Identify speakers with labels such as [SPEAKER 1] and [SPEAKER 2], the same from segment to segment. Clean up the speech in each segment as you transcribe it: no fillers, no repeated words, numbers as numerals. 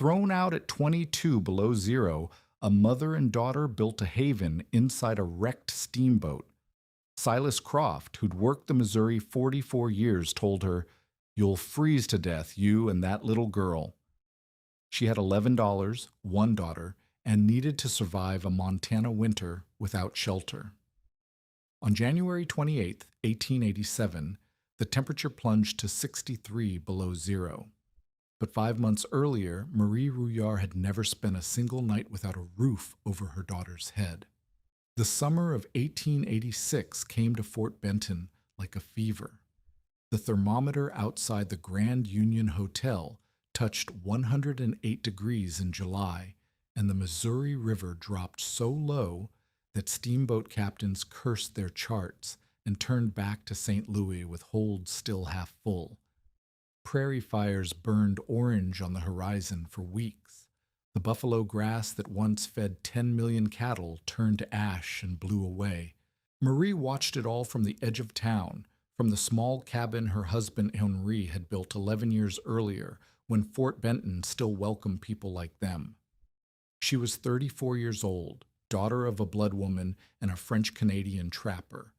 [SPEAKER 1] Thrown out at 22 below zero, a mother and daughter built a haven inside a wrecked steamboat. Silas Croft, who'd worked the Missouri 44 years, told her, "You'll freeze to death, you and that little girl." She had $11, one daughter, and needed to survive a Montana winter without shelter. On January 28, 1887, the temperature plunged to 63 below zero. But 5 months earlier, Marie Rouillard had never spent a single night without a roof over her daughter's head. The summer of 1886 came to Fort Benton like a fever. The thermometer outside the Grand Union Hotel touched 108 degrees in July, and the Missouri River dropped so low that steamboat captains cursed their charts and turned back to St. Louis with holds still half full. Prairie fires burned orange on the horizon for weeks. The buffalo grass that once fed 10 million cattle turned to ash and blew away. Marie watched it all from the edge of town, from the small cabin her husband Henri had built 11 years earlier, when Fort Benton still welcomed people like them. She was 34 years old, daughter of a blood woman and a French-Canadian trapper,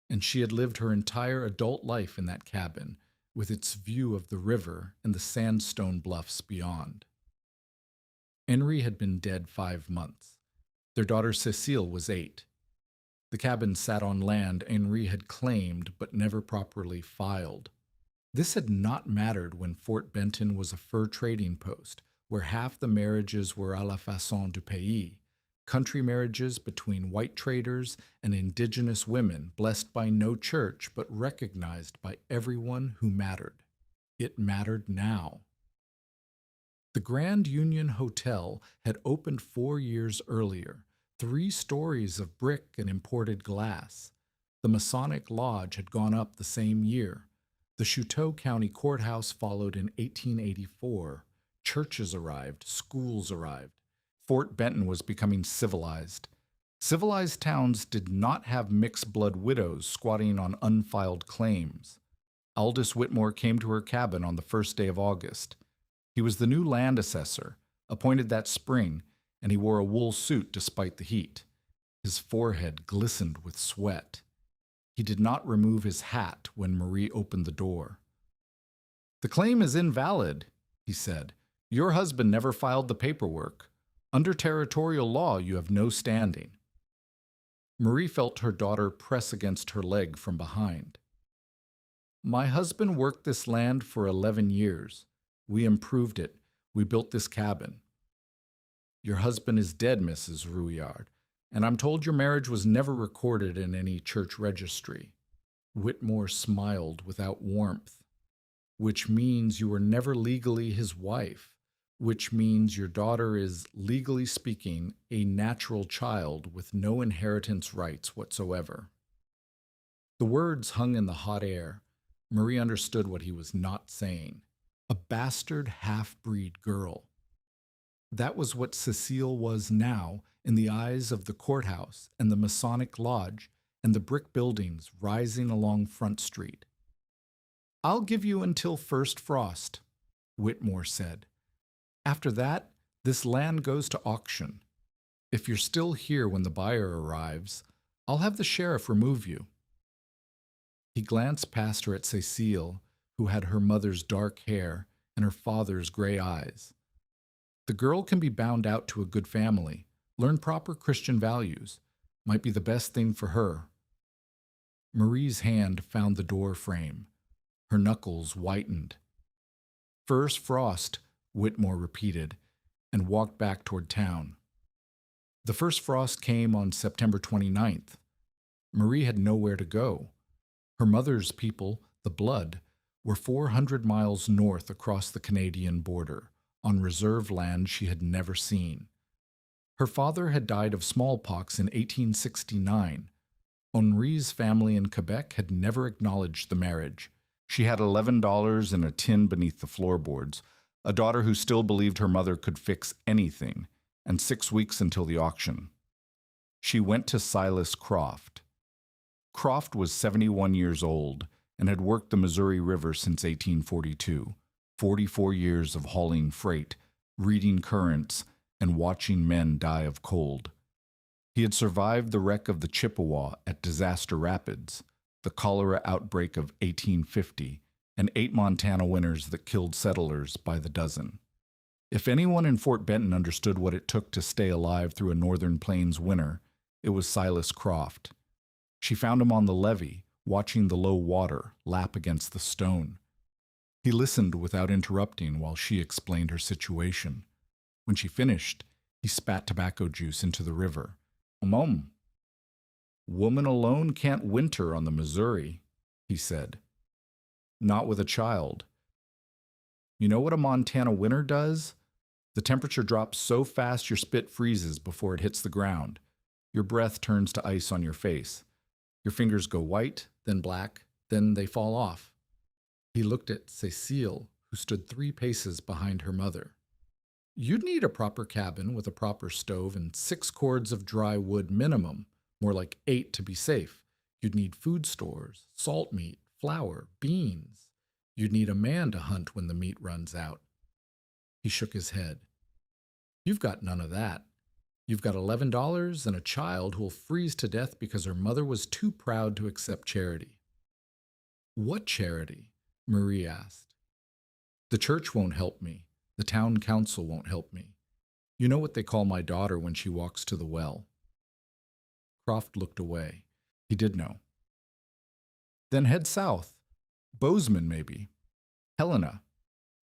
[SPEAKER 1] and she had lived her entire adult life in that cabin, with its view of the river and the sandstone bluffs beyond. Henri had been dead 5 months. Their daughter Cécile was 8. The cabin sat on land Henri had claimed but never properly filed. This had not mattered when Fort Benton was a fur trading post, where half the marriages were à la façon du pays, country marriages between white traders and indigenous women, blessed by no church but recognized by everyone who mattered. It mattered now. The Grand Union Hotel had opened 4 years earlier, 3 stories of brick and imported glass. The Masonic Lodge had gone up the same year. The Chouteau County Courthouse followed in 1884. Churches arrived, schools arrived. Fort Benton was becoming civilized. Civilized towns did not have mixed-blood widows squatting on unfiled claims. Aldous Whitmore came to her cabin on the first day of August. He was the new land assessor, appointed that spring, and he wore a wool suit despite the heat. His forehead glistened with sweat. He did not remove his hat when Marie opened the door. "The claim is invalid," he said. "Your husband never filed the paperwork. Under territorial law, you have no standing." Marie felt her daughter press against her leg from behind. "My husband worked this land for 11 years. We improved it. We built this cabin." "Your husband is dead, Mrs. Rouillard, and I'm told your marriage was never recorded in any church registry." Whitmore smiled without warmth. "Which means you were never legally his wife, which means your daughter is, legally speaking, a natural child with no inheritance rights whatsoever." The words hung in the hot air. Marie understood what he was not saying. A bastard half-breed girl. That was what Cécile was now in the eyes of the courthouse and the Masonic Lodge and the brick buildings rising along Front Street. "I'll give you until first frost," Whitmore said. "After that, this land goes to auction. If you're still here when the buyer arrives, I'll have the sheriff remove you." He glanced past her at Cécile, who had her mother's dark hair and her father's gray eyes. "The girl can be bound out to a good family, learn proper Christian values. Might be the best thing for her." Marie's hand found the door frame. Her knuckles whitened. "First frost," Whitmore repeated, and walked back toward town. The first frost came on September 29th. Marie had nowhere to go. Her mother's people, the Blood, were 400 miles north across the Canadian border, on reserve land she had never seen. Her father had died of smallpox in 1869. Henri's family in Quebec had never acknowledged the marriage. She had $11 in a tin beneath the floorboards, a daughter who still believed her mother could fix anything, and 6 weeks until the auction. She went to Silas Croft. Croft was 71 years old and had worked the Missouri River since 1842, 44 years of hauling freight, reading currents, and watching men die of cold. He had survived the wreck of the Chippewa at Disaster Rapids, the cholera outbreak of 1850, and 8 Montana winters that killed settlers by the dozen. If anyone in Fort Benton understood what it took to stay alive through a northern plains winter, it was Silas Croft. She found him on the levee, watching the low water lap against the stone. He listened without interrupting while she explained her situation. When she finished, he spat tobacco juice into the river. "Mom, woman alone can't winter on the Missouri," he said. "Not with a child. You know what a Montana winter does? The temperature drops so fast your spit freezes before it hits the ground. Your breath turns to ice on your face. Your fingers go white, then black, then they fall off." He looked at Cecile, who stood 3 paces behind her mother. "You'd need a proper cabin with a proper stove and 6 cords of dry wood minimum, more like 8 to be safe. You'd need food stores, salt meat, flour, beans. You'd need a man to hunt when the meat runs out." He shook his head. "You've got none of that. You've got $11 and a child who'll freeze to death because her mother was too proud to accept charity." "What charity?" Marie asked. "The church won't help me. The town council won't help me. You know what they call my daughter when she walks to the well." Croft looked away. He did know. "Then head south. Bozeman, maybe. Helena.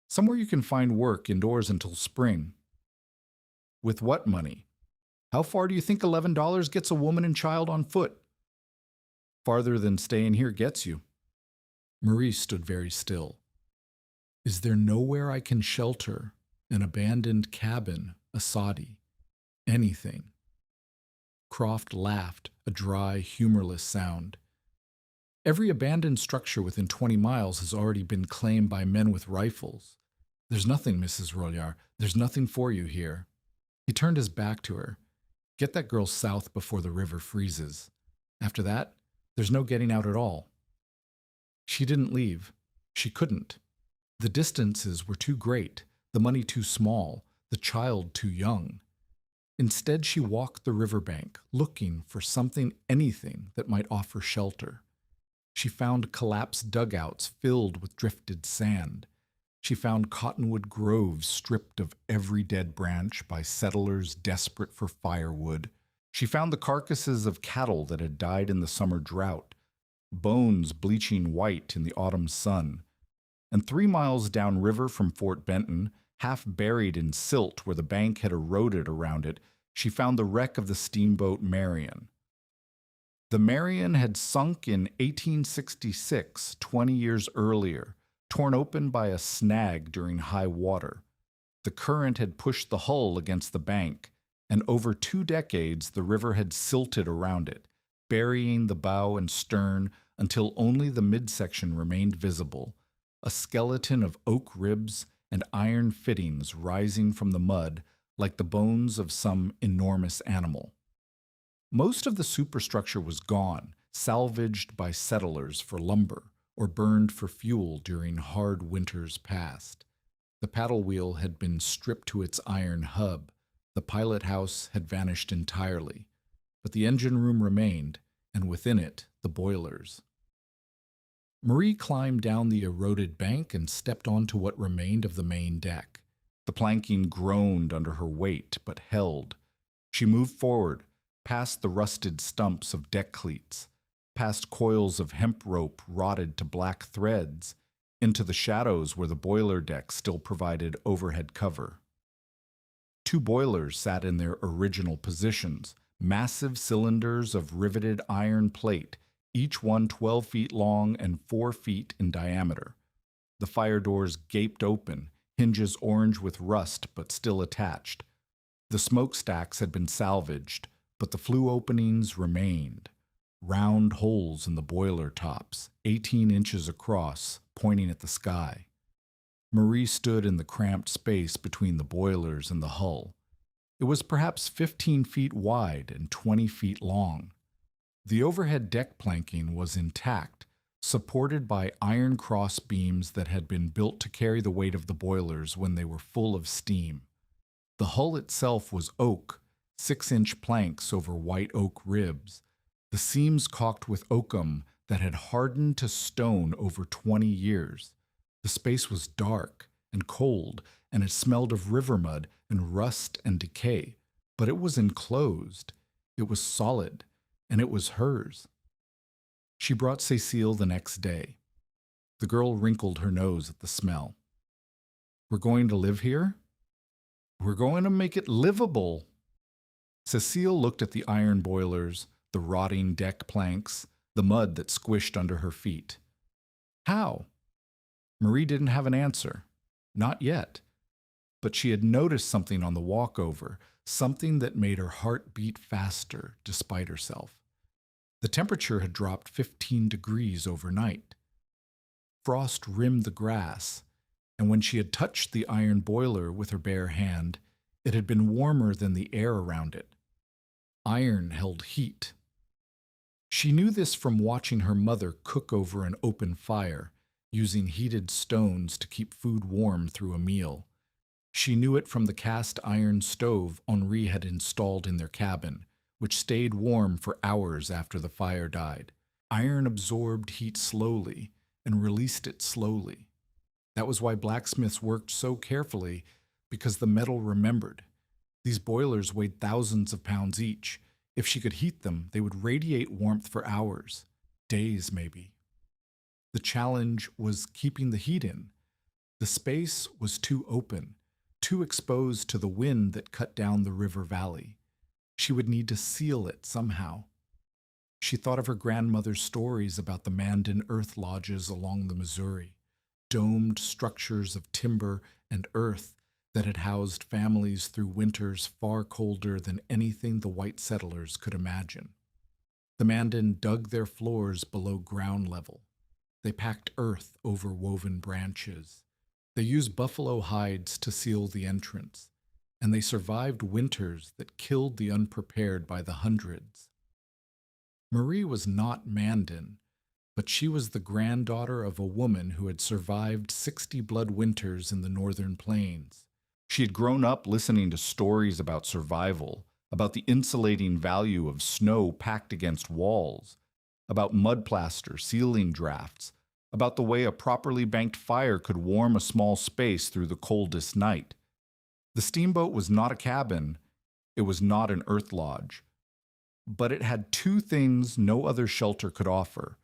[SPEAKER 1] Somewhere you can find work indoors until spring." "With what money? How far do you think $11 gets a woman and child on foot?" "Farther than staying here gets you." Marie stood very still. "Is there nowhere I can shelter? An abandoned cabin, a soddy, anything?" Croft laughed, a dry, humorless sound. "Every abandoned structure within 20 miles has already been claimed by men with rifles. There's nothing, Mrs. Rollard. There's nothing for you here." He turned his back to her. "Get that girl south before the river freezes. After that, there's no getting out at all." She didn't leave. She couldn't. The distances were too great, the money too small, the child too young. Instead, she walked the riverbank, looking for something, anything that might offer shelter. She found collapsed dugouts filled with drifted sand. She found cottonwood groves stripped of every dead branch by settlers desperate for firewood. She found the carcasses of cattle that had died in the summer drought, bones bleaching white in the autumn sun. And 3 miles downriver from Fort Benton, half buried in silt where the bank had eroded around it, she found the wreck of the steamboat Marion. The Marion had sunk in 1866, 20 years earlier, torn open by a snag during high water. The current had pushed the hull against the bank, and over 2 decades the river had silted around it, burying the bow and stern until only the midsection remained visible, a skeleton of oak ribs and iron fittings rising from the mud like the bones of some enormous animal. Most of the superstructure was gone, salvaged by settlers for lumber or burned for fuel during hard winters past. The paddle wheel had been stripped to its iron hub. The pilot house had vanished entirely, but the engine room remained, and within it, the boilers. Marie climbed down the eroded bank and stepped onto what remained of the main deck. The planking groaned under her weight, but held. She moved forward, past the rusted stumps of deck cleats, past coils of hemp rope rotted to black threads, into the shadows where the boiler deck still provided overhead cover. 2 boilers sat in their original positions, massive cylinders of riveted iron plate, each one 12 feet long and 4 feet in diameter. The fire doors gaped open, hinges orange with rust but still attached. The smokestacks had been salvaged, but the flue openings remained. Round holes in the boiler tops, 18 inches across, pointing at the sky. Marie stood in the cramped space between the boilers and the hull. It was perhaps 15 feet wide and 20 feet long. The overhead deck planking was intact, supported by iron cross beams that had been built to carry the weight of the boilers when they were full of steam. The hull itself was oak, 6-inch planks over white oak ribs, the seams caulked with oakum that had hardened to stone over 20 years. The space was dark and cold, and it smelled of river mud and rust and decay, but it was enclosed. It was solid, and it was hers. She brought Cécile the next day. The girl wrinkled her nose at the smell. "We're going to live here? We're going to make it livable." Cécile looked at the iron boilers, the rotting deck planks, the mud that squished under her feet. How? Marie didn't have an answer. Not yet. But she had noticed something on the walkover, something that made her heart beat faster despite herself. The temperature had dropped 15 degrees overnight. Frost rimmed the grass, and when she had touched the iron boiler with her bare hand, it had been warmer than the air around it. Iron held heat. She knew this from watching her mother cook over an open fire, using heated stones to keep food warm through a meal. She knew it from the cast iron stove Henri had installed in their cabin, which stayed warm for hours after the fire died. Iron absorbed heat slowly and released it slowly. That was why blacksmiths worked so carefully, because the metal remembered. These boilers weighed thousands of pounds each. If she could heat them, they would radiate warmth for hours, days maybe. The challenge was keeping the heat in. The space was too open, too exposed to the wind that cut down the river valley. She would need to seal it somehow. She thought of her grandmother's stories about the Mandan earth lodges along the Missouri, domed structures of timber and earth that had housed families through winters far colder than anything the white settlers could imagine. The Mandan dug their floors below ground level. They packed earth over woven branches. They used buffalo hides to seal the entrance, and they survived winters that killed the unprepared by the hundreds. Marie was not Mandan, but she was the granddaughter of a woman who had survived 60 blood winters in the northern plains. She had grown up listening to stories about survival, about the insulating value of snow packed against walls, about mud plaster sealing drafts, about the way a properly banked fire could warm a small space through the coldest night. The steamboat was not a cabin. It was not an earth lodge. But it had two things no other shelter could offer: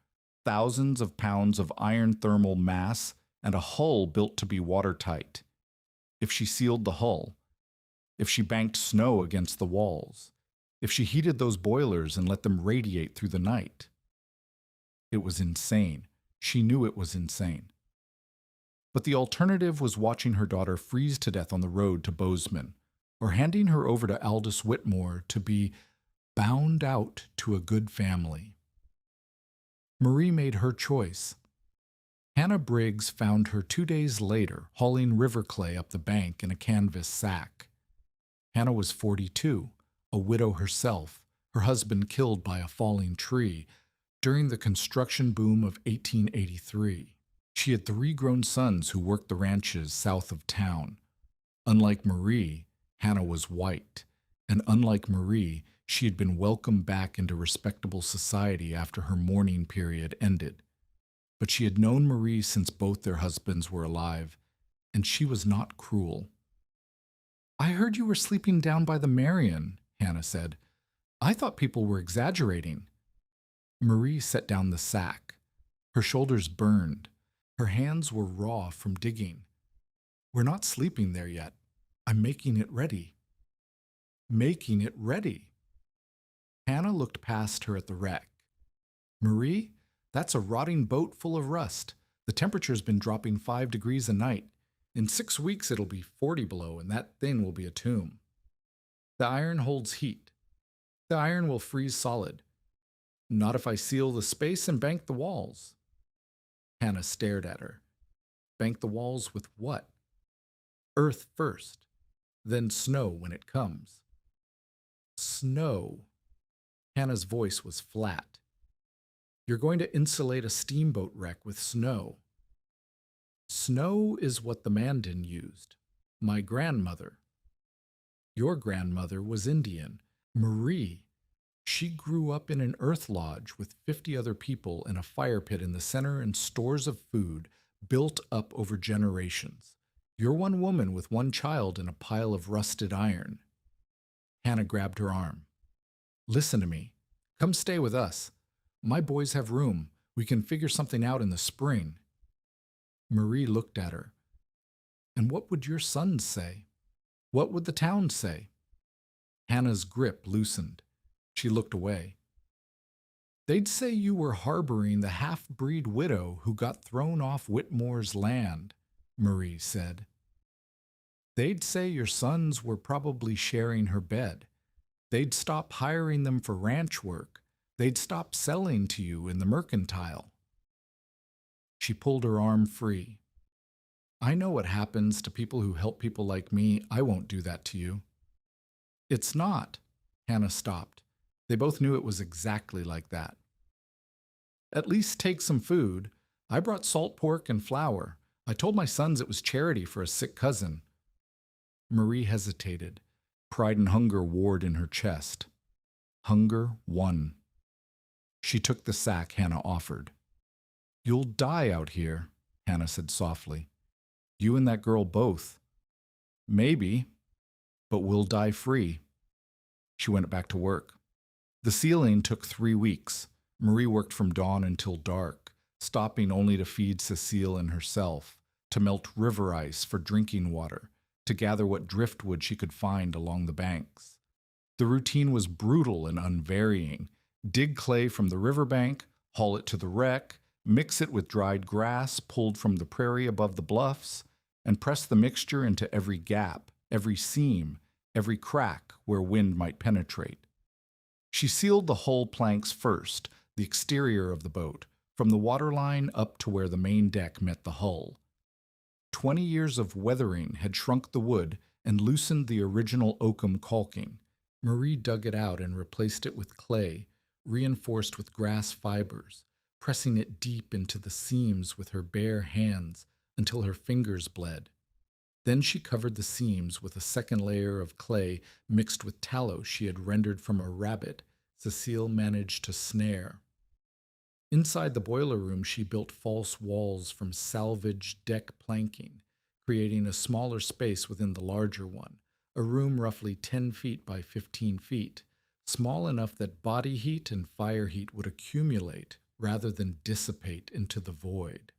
[SPEAKER 1] thousands of pounds of iron thermal mass and a hull built to be watertight. If she sealed the hull, if she banked snow against the walls, if she heated those boilers and let them radiate through the night. It was insane. She knew it was insane. But the alternative was watching her daughter freeze to death on the road to Bozeman, or handing her over to Aldous Whitmore to be bound out to a good family. Marie made her choice. Hannah Briggs found her 2 days later, hauling river clay up the bank in a canvas sack. Hannah was 42, a widow herself, her husband killed by a falling tree during the construction boom of 1883. She had 3 grown sons who worked the ranches south of town. Unlike Marie, Hannah was white, and unlike Marie, she had been welcomed back into respectable society after her mourning period ended. But she had known Marie since both their husbands were alive, and she was not cruel. "I heard you were sleeping down by the Marion," Hannah said. "I thought people were exaggerating." Marie set down the sack. Her shoulders burned. Her hands were raw from digging. "We're not sleeping there yet. I'm making it ready." Making it ready. Hannah looked past her at the wreck. "Marie, that's a rotting boat full of rust. The temperature's been dropping 5 degrees a night. In 6 weeks it'll be 40 below, and that thing will be a tomb. The iron holds heat. The iron will freeze solid. Not if I seal the space and bank the walls." Hannah stared at her. "Bank the walls with what?" "Earth first, then snow when it comes." "Snow." Hannah's voice was flat. "You're going to insulate a steamboat wreck with snow." "Snow is what the Mandan used. My grandmother." Your grandmother was Indian. Marie, she grew up in an earth lodge with 50 other people in a fire pit in the center and stores of food built up over generations. You're one woman with one child in a pile of rusted iron. Hannah grabbed her arm. Listen to me. Come stay with us. My boys have room. We can figure something out in the spring. Marie looked at her. And what would your sons say? What would the town say? Hannah's grip loosened. She looked away. They'd say you were harboring the half-breed widow who got thrown off Whitmore's land, Marie said. They'd say your sons were probably sharing her bed. They'd stop hiring them for ranch work. They'd stop selling to you in the mercantile. She pulled her arm free. I know what happens to people who help people like me. I won't do that to you. It's not. Hannah stopped. They both knew it was exactly like that. At least take some food. I brought salt pork and flour. I told my sons it was charity for a sick cousin. Marie hesitated. Pride and hunger warred in her chest. Hunger won. She took the sack Hannah offered. You'll die out here, Hannah said softly. You and that girl both. Maybe, but we'll die free. She went back to work. The sealing took 3 weeks. Marie worked from dawn until dark, stopping only to feed Cecile and herself, to melt river ice for drinking water, to gather what driftwood she could find along the banks. The routine was brutal and unvarying. Dig clay from the riverbank, haul it to the wreck, mix it with dried grass pulled from the prairie above the bluffs, and press the mixture into every gap, every seam, every crack where wind might penetrate. She sealed the hull planks first, the exterior of the boat, from the waterline up to where the main deck met the hull. 20 years of weathering had shrunk the wood and loosened the original oakum caulking. Marie dug it out and replaced it with clay, reinforced with grass fibers, pressing it deep into the seams with her bare hands until her fingers bled. Then she covered the seams with a second layer of clay mixed with tallow she had rendered from a rabbit Cecile managed to snare. Inside the boiler room, she built false walls from salvaged deck planking, creating a smaller space within the larger one, a room roughly 10 feet by 15 feet, small enough that body heat and fire heat would accumulate rather than dissipate into the void.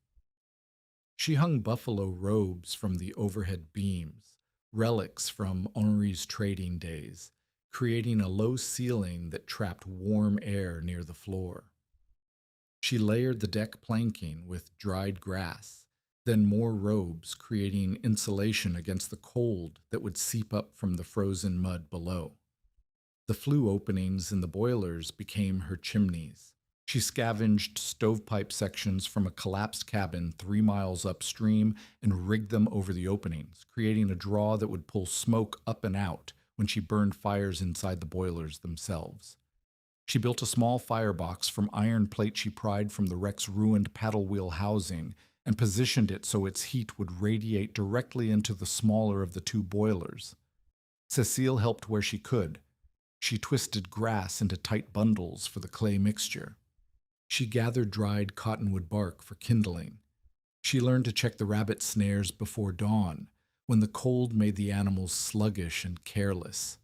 [SPEAKER 1] She hung buffalo robes from the overhead beams, relics from Henri's trading days, creating a low ceiling that trapped warm air near the floor. She layered the deck planking with dried grass, then more robes, creating insulation against the cold that would seep up from the frozen mud below. The flue openings in the boilers became her chimneys. She scavenged stovepipe sections from a collapsed cabin 3 miles upstream and rigged them over the openings, creating a draw that would pull smoke up and out when she burned fires inside the boilers themselves. She built a small firebox from iron plate she pried from the wreck's ruined paddle wheel housing and positioned it so its heat would radiate directly into the smaller of the 2 boilers. Cecile helped where she could. She twisted grass into tight bundles for the clay mixture. She gathered dried cottonwood bark for kindling. She learned to check the rabbit snares before dawn, when the cold made the animals sluggish and careless.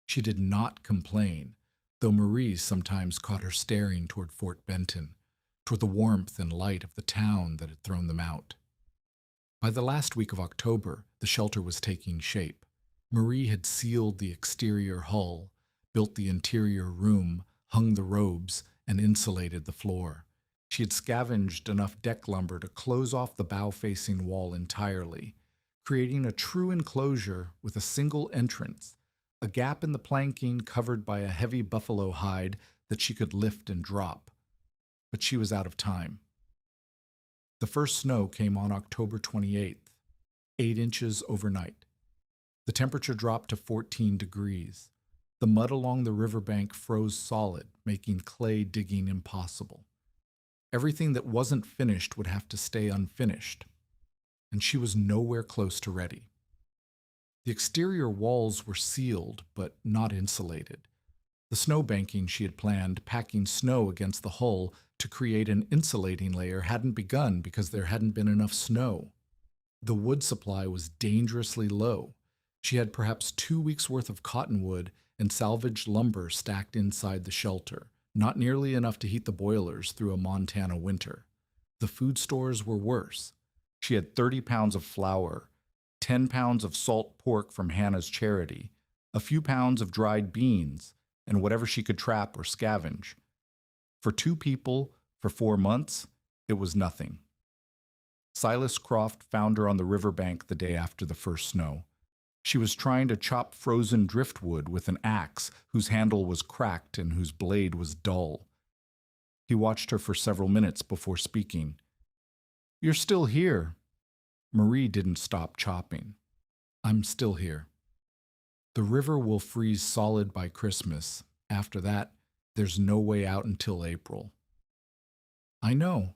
[SPEAKER 1] She did not complain, though Marie sometimes caught her staring toward Fort Benton, toward the warmth and light of the town that had thrown them out. By the last week of October, the shelter was taking shape. Marie had sealed the exterior hull, built the interior room, hung the robes, and insulated the floor. She had scavenged enough deck lumber to close off the bow-facing wall entirely, creating a true enclosure with a single entrance, a gap in the planking covered by a heavy buffalo hide that she could lift and drop. But she was out of time. The first snow came on October 28th, 8 inches overnight. The temperature dropped to 14 degrees. The mud along the riverbank froze solid, making clay digging impossible. Everything that wasn't finished would have to stay unfinished, and she was nowhere close to ready. The exterior walls were sealed, but not insulated. The snow banking she had planned, packing snow against the hull to create an insulating layer, hadn't begun because there hadn't been enough snow. The wood supply was dangerously low. She had perhaps 2 weeks' worth of cottonwood and salvaged lumber stacked inside the shelter, not nearly enough to heat the boilers through a Montana winter. The food stores were worse. She had 30 pounds of flour, 10 pounds of salt pork from Hannah's charity, a few pounds of dried beans, and whatever she could trap or scavenge. For 2 people, for 4 months, it was nothing. Silas Croft found her on the riverbank the day after the first snow. She was trying to chop frozen driftwood with an axe whose handle was cracked and whose blade was dull. He watched her for several minutes before speaking. "You're still here." Marie didn't stop chopping. "I'm still here. The river will freeze solid by Christmas. After that, there's no way out until April." "I know."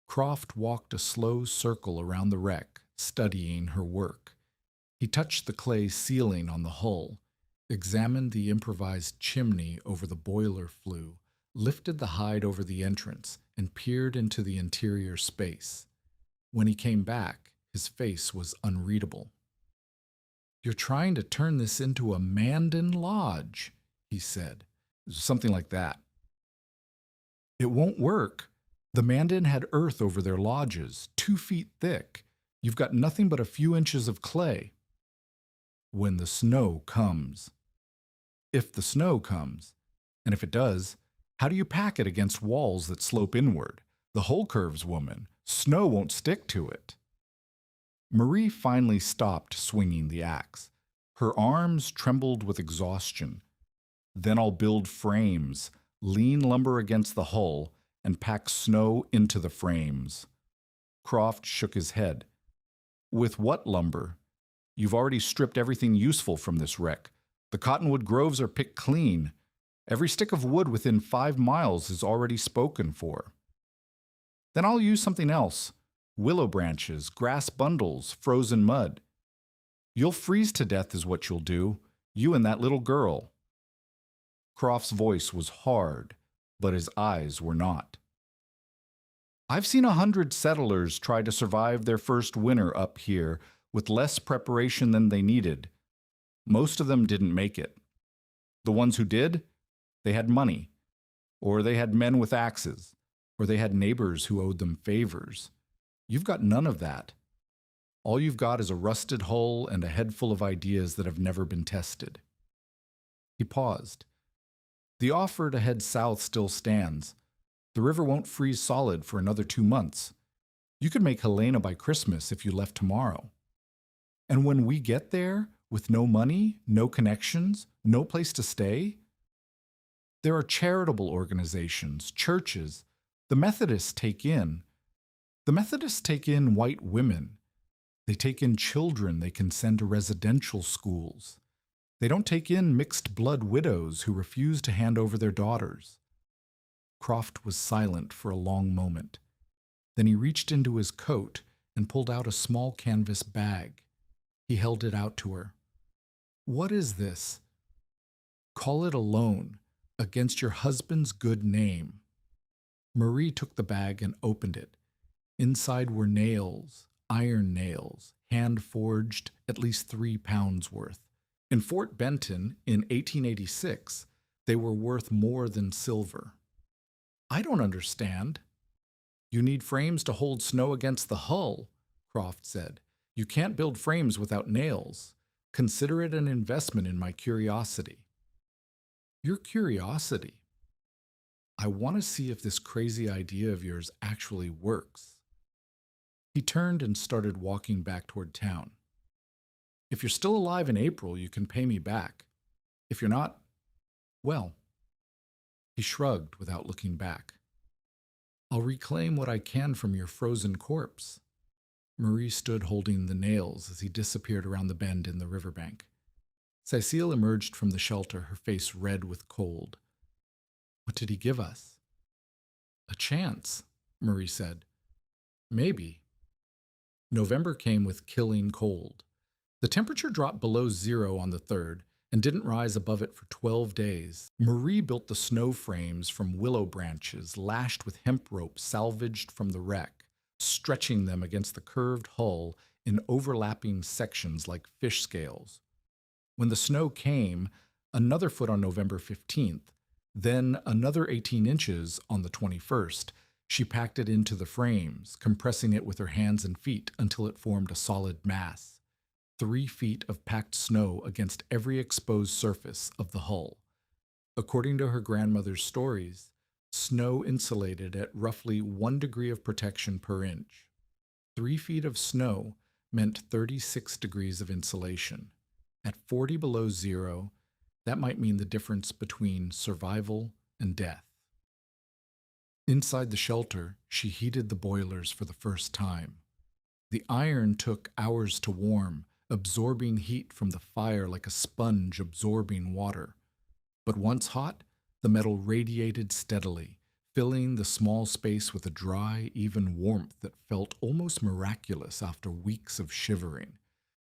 [SPEAKER 1] Croft walked a slow circle around the wreck, studying her work. He touched the clay ceiling on the hull, examined the improvised chimney over the boiler flue, lifted the hide over the entrance, and peered into the interior space. When he came back, his face was unreadable. "You're trying to turn this into a Mandan lodge," he said. "Something like that." "It won't work. The Mandan had earth over their lodges, 2 feet thick. You've got nothing but a few inches of clay." "When the snow comes." "If the snow comes. And if it does, how do you pack it against walls that slope inward? The hull curves, woman. Snow won't stick to it." Marie finally stopped swinging the axe. Her arms trembled with exhaustion. "Then I'll build frames, lean lumber against the hull, and pack snow into the frames." Croft shook his head. "With what lumber? You've already stripped everything useful from this wreck. The cottonwood groves are picked clean. Every stick of wood within 5 miles is already spoken for." "Then I'll use something else. Willow branches, grass bundles, frozen mud." "You'll freeze to death is what you'll do. You and that little girl." Croft's voice was hard, but his eyes were not. "I've seen 100 settlers try to survive their first winter up here with less preparation than they needed. Most of them didn't make it. The ones who did, they had money, or they had men with axes, or they had neighbors who owed them favors. You've got none of that. All you've got is a rusted hull and a head full of ideas that have never been tested." He paused. "The offer to head south still stands. The river won't freeze solid for another 2 months. You could make Helena by Christmas if you left tomorrow. And when we get there, with no money, no connections, no place to stay, there are charitable organizations, churches. The Methodists take in white women. They take in children they can send to residential schools. They don't take in mixed-blood widows who refuse to hand over their daughters." Croft was silent for a long moment. Then he reached into his coat and pulled out a small canvas bag. He held it out to her. "What is this?" "Call it a loan, against your husband's good name." Marie took the bag and opened it. Inside were nails, iron nails, hand-forged, at least 3 pounds worth. In Fort Benton, in 1886, they were worth more than silver. "I don't understand." "You need frames to hold snow against the hull," Croft said. "You can't build frames without nails. Consider it an investment in my curiosity." "Your curiosity?" "I want to see if this crazy idea of yours actually works." He turned and started walking back toward town. "If you're still alive in April, you can pay me back. If you're not, well." He shrugged without looking back. "I'll reclaim what I can from your frozen corpse." Marie stood holding the nails as he disappeared around the bend in the riverbank. Cecile emerged from the shelter, her face red with cold. "What did he give us?" "A chance," Marie said. "Maybe." November came with killing cold. The temperature dropped below zero on the 3rd and didn't rise above it for 12 days. Marie built the snow frames from willow branches lashed with hemp rope salvaged from the wreck, stretching them against the curved hull in overlapping sections like fish scales. When the snow came, another foot on November 15th, then another 18 inches on the 21st, she packed it into the frames, compressing it with her hands and feet until it formed a solid mass. 3 feet of packed snow against every exposed surface of the hull. According to her grandmother's stories, snow insulated at roughly 1 degree of protection per inch. 3 feet of snow meant 36 degrees of insulation. At 40 below zero, that might mean the difference between survival and death. Inside the shelter, she heated the boilers for the first time. The iron took hours to warm, absorbing heat from the fire like a sponge absorbing water. But once hot, the metal radiated steadily, filling the small space with a dry, even warmth that felt almost miraculous after weeks of shivering.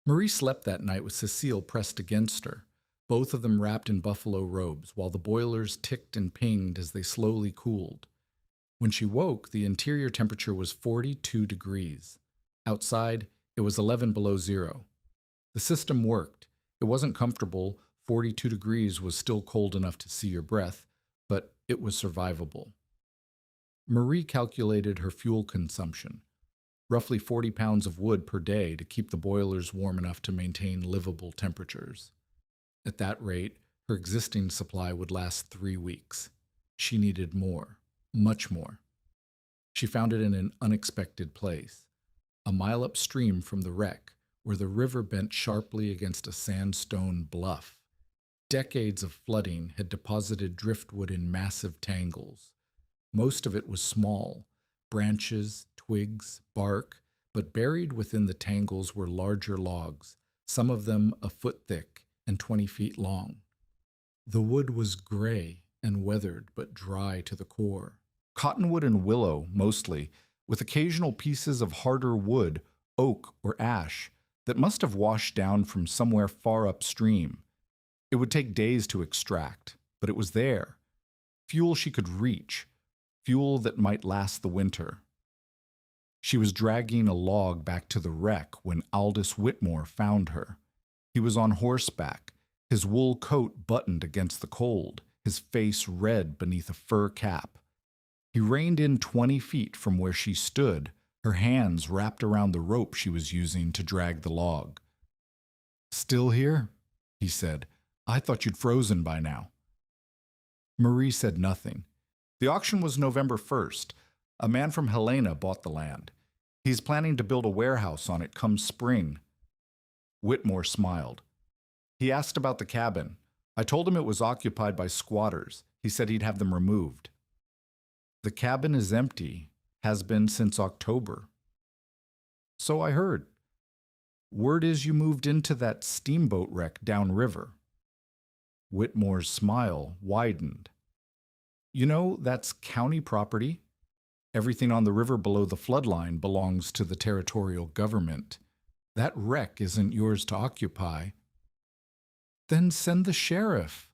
[SPEAKER 1] Marie slept that night with Cecile pressed against her, both of them wrapped in buffalo robes, while the boilers ticked and pinged as they slowly cooled. When she woke, the interior temperature was 42 degrees. Outside, it was 11 below zero. The system worked. It wasn't comfortable. 42 degrees was still cold enough to see your breath, but it was survivable. Marie calculated her fuel consumption, roughly 40 pounds of wood per day to keep the boilers warm enough to maintain livable temperatures. At that rate, her existing supply would last 3 weeks. She needed more, much more. She found it in an unexpected place, a mile upstream from the wreck, where the river bent sharply against a sandstone bluff. Decades of flooding had deposited driftwood in massive tangles. Most of it was small, branches, twigs, bark, but buried within the tangles were larger logs, some of them a foot thick and 20 feet long. The wood was gray and weathered, but dry to the core. Cottonwood and willow, mostly, with occasional pieces of harder wood, oak or ash, that must have washed down from somewhere far upstream. It would take days to extract, but it was there. Fuel she could reach, fuel that might last the winter. She was dragging a log back to the wreck when Aldous Whitmore found her. He was on horseback, his wool coat buttoned against the cold, his face red beneath a fur cap. He reined in 20 feet from where she stood, her hands wrapped around the rope she was using to drag the log. "Still here?" he said. "I thought you'd frozen by now." Marie said nothing. The auction was November 1st. A man from Helena bought the land. He's planning to build a warehouse on it come spring. Whitmore smiled. He asked about the cabin. I told him it was occupied by squatters. He said he'd have them removed. The cabin is empty, has been since October. So I heard. Word is you moved into that steamboat wreck downriver. Whitmore's smile widened. You know, that's county property. Everything on the river below the floodline belongs to the territorial government. That wreck isn't yours to occupy. Then send the sheriff.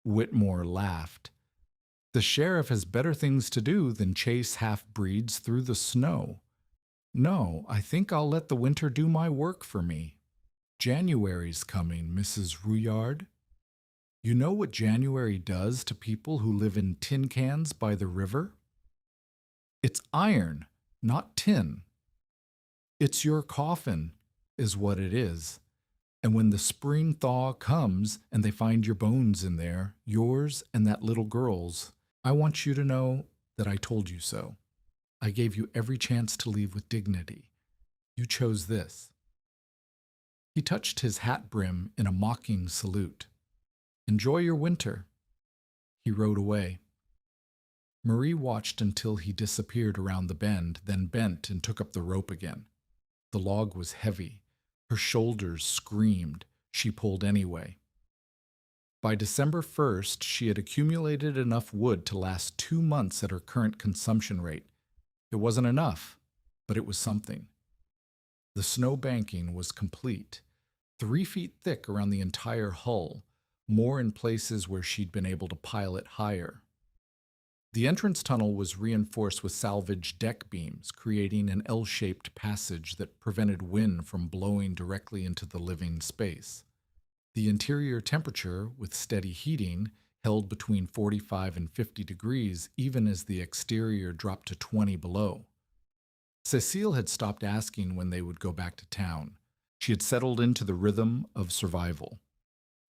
[SPEAKER 1] Whitmore laughed. The sheriff has better things to do than chase half-breeds through the snow. No, I think I'll let the winter do my work for me. January's coming, Mrs. Rouillard. You know what January does to people who live in tin cans by the river? It's iron, not tin. It's your coffin, is what it is. And when the spring thaw comes and they find your bones in there, yours and that little girl's, I want you to know that I told you so. I gave you every chance to leave with dignity. You chose this. He touched his hat brim in a mocking salute. Enjoy your winter. He rode away. Marie watched until he disappeared around the bend, then bent and took up the rope again. The log was heavy. Her shoulders screamed. She pulled anyway. By December 1st, she had accumulated enough wood to last 2 months at her current consumption rate. It wasn't enough, but it was something. The snow banking was complete. 3 feet thick around the entire hull, more in places where she'd been able to pile it higher. The entrance tunnel was reinforced with salvaged deck beams, creating an L-shaped passage that prevented wind from blowing directly into the living space. The interior temperature, with steady heating, held between 45 and 50 degrees even as the exterior dropped to 20 below. Cecile had stopped asking when they would go back to town. She had settled into the rhythm of survival.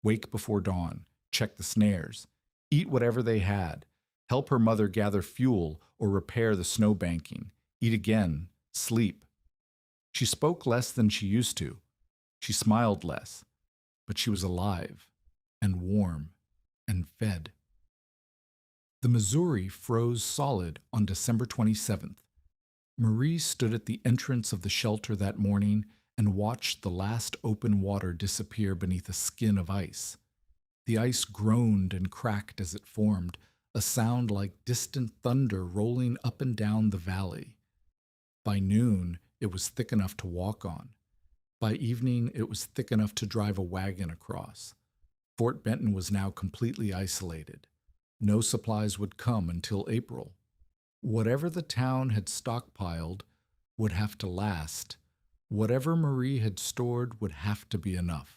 [SPEAKER 1] Wake before dawn, check the snares, eat whatever they had, help her mother gather fuel or repair the snowbanking, eat again, sleep. She spoke less than she used to. She smiled less, but she was alive and warm and fed. The Missouri froze solid on December 27th. Marie stood at the entrance of the shelter that morning and watched the last open water disappear beneath a skin of ice. The ice groaned and cracked as it formed, a sound like distant thunder rolling up and down the valley. By noon, it was thick enough to walk on. By evening, it was thick enough to drive a wagon across. Fort Benton was now completely isolated. No supplies would come until April. Whatever the town had stockpiled would have to last. Whatever Marie had stored would have to be enough.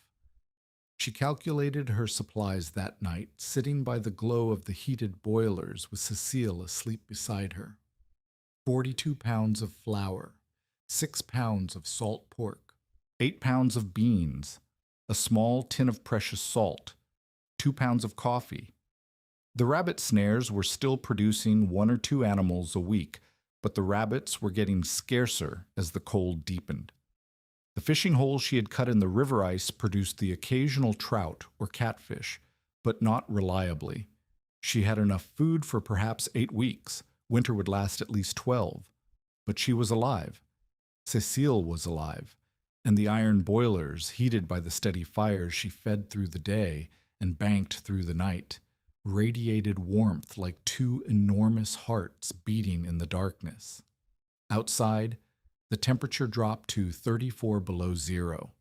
[SPEAKER 1] She calculated her supplies that night, sitting by the glow of the heated boilers with Cecile asleep beside her. 42 pounds of flour, 6 pounds of salt pork, 8 pounds of beans, a small tin of precious salt, 2 pounds of coffee. The rabbit snares were still producing 1 or 2 animals a week, but the rabbits were getting scarcer as the cold deepened. The fishing holes she had cut in the river ice produced the occasional trout or catfish, but not reliably. She had enough food for perhaps 8 weeks. Winter would last at least 12. But she was alive. Cecile was alive, and the iron boilers, heated by the steady fires she fed through the day and banked through the night, radiated warmth like 2 enormous hearts beating in the darkness. Outside, the temperature dropped to 34 below zero.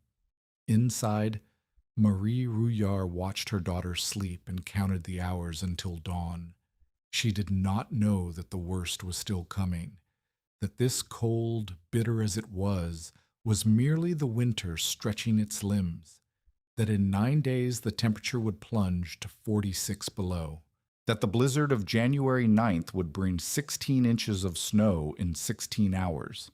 [SPEAKER 1] Inside, Marie Rouillard watched her daughter sleep and counted the hours until dawn. She did not know that the worst was still coming, that this cold, bitter as it was merely the winter stretching its limbs, that in 9 days the temperature would plunge to 46 below, that the blizzard of January 9th would bring 16 inches of snow in 16 hours,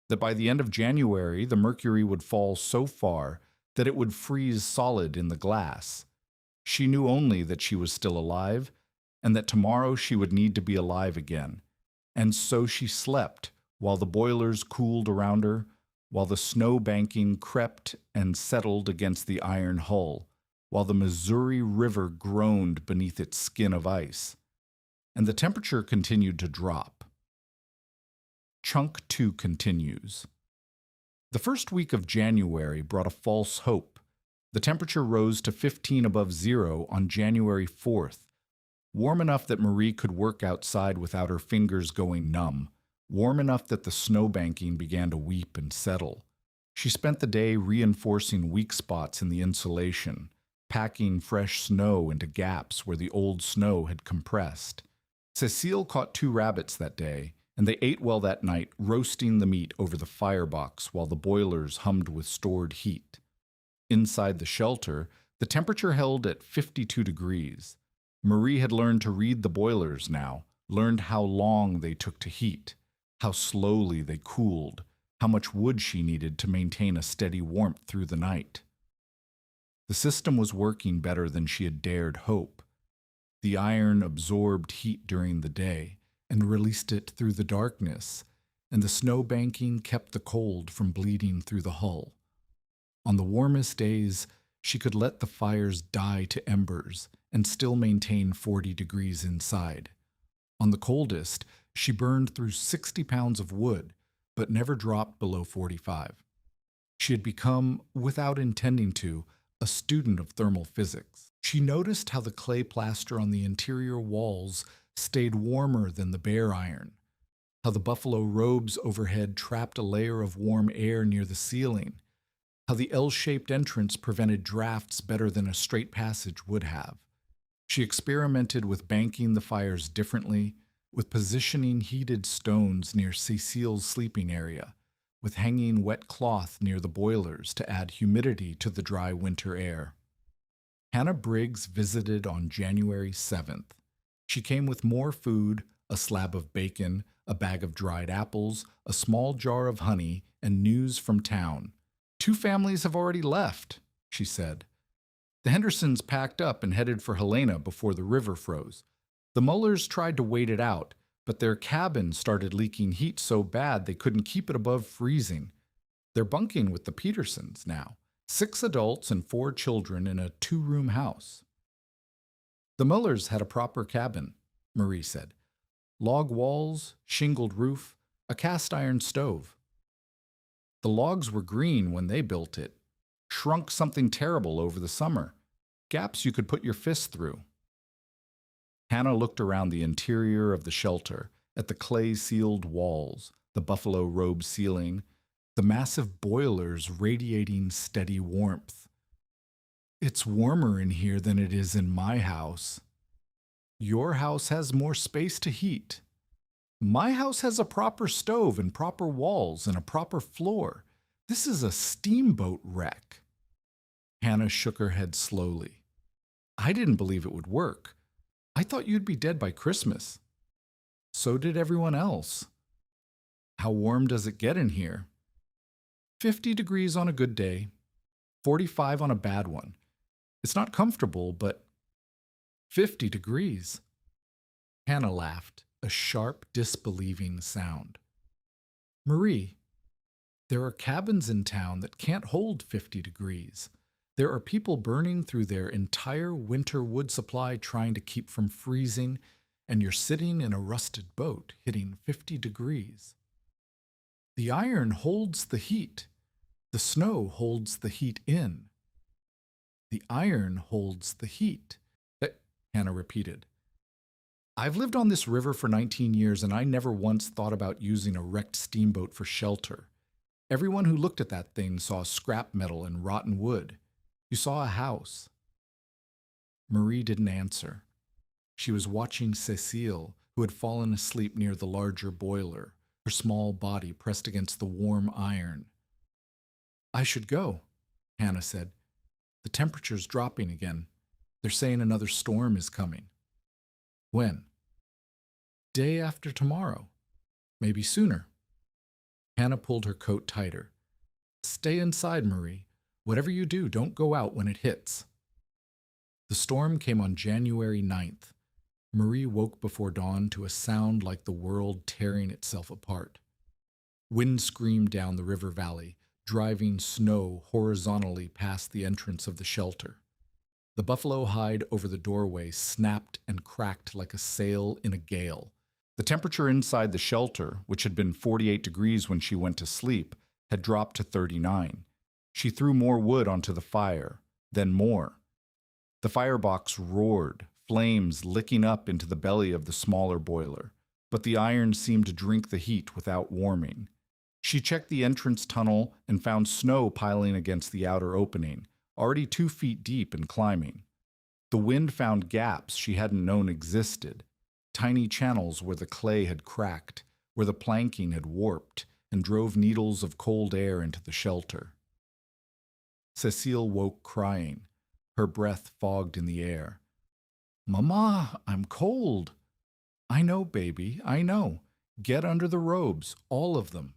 [SPEAKER 1] that by the end of January the mercury would fall so far that it would freeze solid in the glass. She knew only that she was still alive, and that tomorrow she would need to be alive again. And so she slept, while the boilers cooled around her, while the snow banking crept and settled against the iron hull, while the Missouri River groaned beneath its skin of ice. And the temperature continued to drop. Chunk 2 continues. The first week of January brought a false hope. The temperature rose to 15 above zero on January 4th, warm enough that Marie could work outside without her fingers going numb, warm enough that the snowbanking began to weep and settle. She spent the day reinforcing weak spots in the insulation, packing fresh snow into gaps where the old snow had compressed. Cecile caught 2 rabbits that day, and they ate well that night, roasting the meat over the firebox while the boilers hummed with stored heat. Inside the shelter, the temperature held at 52 degrees. Marie had learned to read the boilers now, learned how long they took to heat, how slowly they cooled, how much wood she needed to maintain a steady warmth through the night. The system was working better than she had dared hope. The iron absorbed heat during the day and released it through the darkness, and the snow banking kept the cold from bleeding through the hull. On the warmest days, she could let the fires die to embers and still maintain 40 degrees inside. On the coldest, she burned through 60 pounds of wood, but never dropped below 45. She had become, without intending to, a student of thermal physics. She noticed how the clay plaster on the interior walls stayed warmer than the bare iron, how the buffalo robes overhead trapped a layer of warm air near the ceiling, how the L-shaped entrance prevented drafts better than a straight passage would have. She experimented with banking the fires differently, with positioning heated stones near Cecile's sleeping area, with hanging wet cloth near the boilers to add humidity to the dry winter air. Hannah Briggs visited on January 7th. She came with more food, a slab of bacon, a bag of dried apples, a small jar of honey, and news from town. "2 families have already left," she said. The Hendersons packed up and headed for Helena before the river froze. The Mullers tried to wait it out, but their cabin started leaking heat so bad they couldn't keep it above freezing. They're bunking with the Petersons now, 6 adults and 4 children in a 2-room house. The Mullers had a proper cabin, Marie said. Log walls, shingled roof, a cast-iron stove. The logs were green when they built it, shrunk something terrible over the summer, gaps you could put your fist through. Hannah looked around the interior of the shelter, at the clay-sealed walls, the buffalo robe ceiling, the massive boilers radiating steady warmth. "It's warmer in here than it is in my house. Your house has more space to heat. My house has a proper stove and proper walls and a proper floor. This is a steamboat wreck." Hannah shook her head slowly. "I didn't believe it would work. I thought you'd be dead by Christmas." "So did everyone else." "How warm does it get in here?" 50 degrees on a good day, 45 on a bad one. It's not comfortable, but 50 degrees. Hannah laughed, a sharp, disbelieving sound. "Marie, there are cabins in town that can't hold 50 degrees. There are people burning through their entire winter wood supply trying to keep from freezing, and you're sitting in a rusted boat hitting 50 degrees. The iron holds the heat. The snow holds the heat in." "The iron holds the heat," Hannah repeated. "I've lived on this river for 19 years, and I never once thought about using a wrecked steamboat for shelter. Everyone who looked at that thing saw scrap metal and rotten wood. You saw a house." Marie didn't answer. She was watching Cecile, who had fallen asleep near the larger boiler, her small body pressed against the warm iron. "I should go," Hannah said. "The temperature's dropping again. They're saying another storm is coming." "When?" "Day after tomorrow. Maybe sooner." Hannah pulled her coat tighter. "Stay inside, Marie. Whatever you do, don't go out when it hits." The storm came on January 9th. Marie woke before dawn to a sound like the world tearing itself apart. Wind screamed down the river valley, driving snow horizontally past the entrance of the shelter. The buffalo hide over the doorway snapped and cracked like a sail in a gale. The temperature inside the shelter, which had been 48 degrees when she went to sleep, had dropped to 39. She threw more wood onto the fire, then more. The firebox roared, flames licking up into the belly of the smaller boiler, but the iron seemed to drink the heat without warming. She checked the entrance tunnel and found snow piling against the outer opening, already 2 feet deep and climbing. The wind found gaps she hadn't known existed, tiny channels where the clay had cracked, where the planking had warped, and drove needles of cold air into the shelter. Cecile woke crying, her breath fogged in the air. "Mama, I'm cold." "I know, baby, I know. Get under the robes, all of them."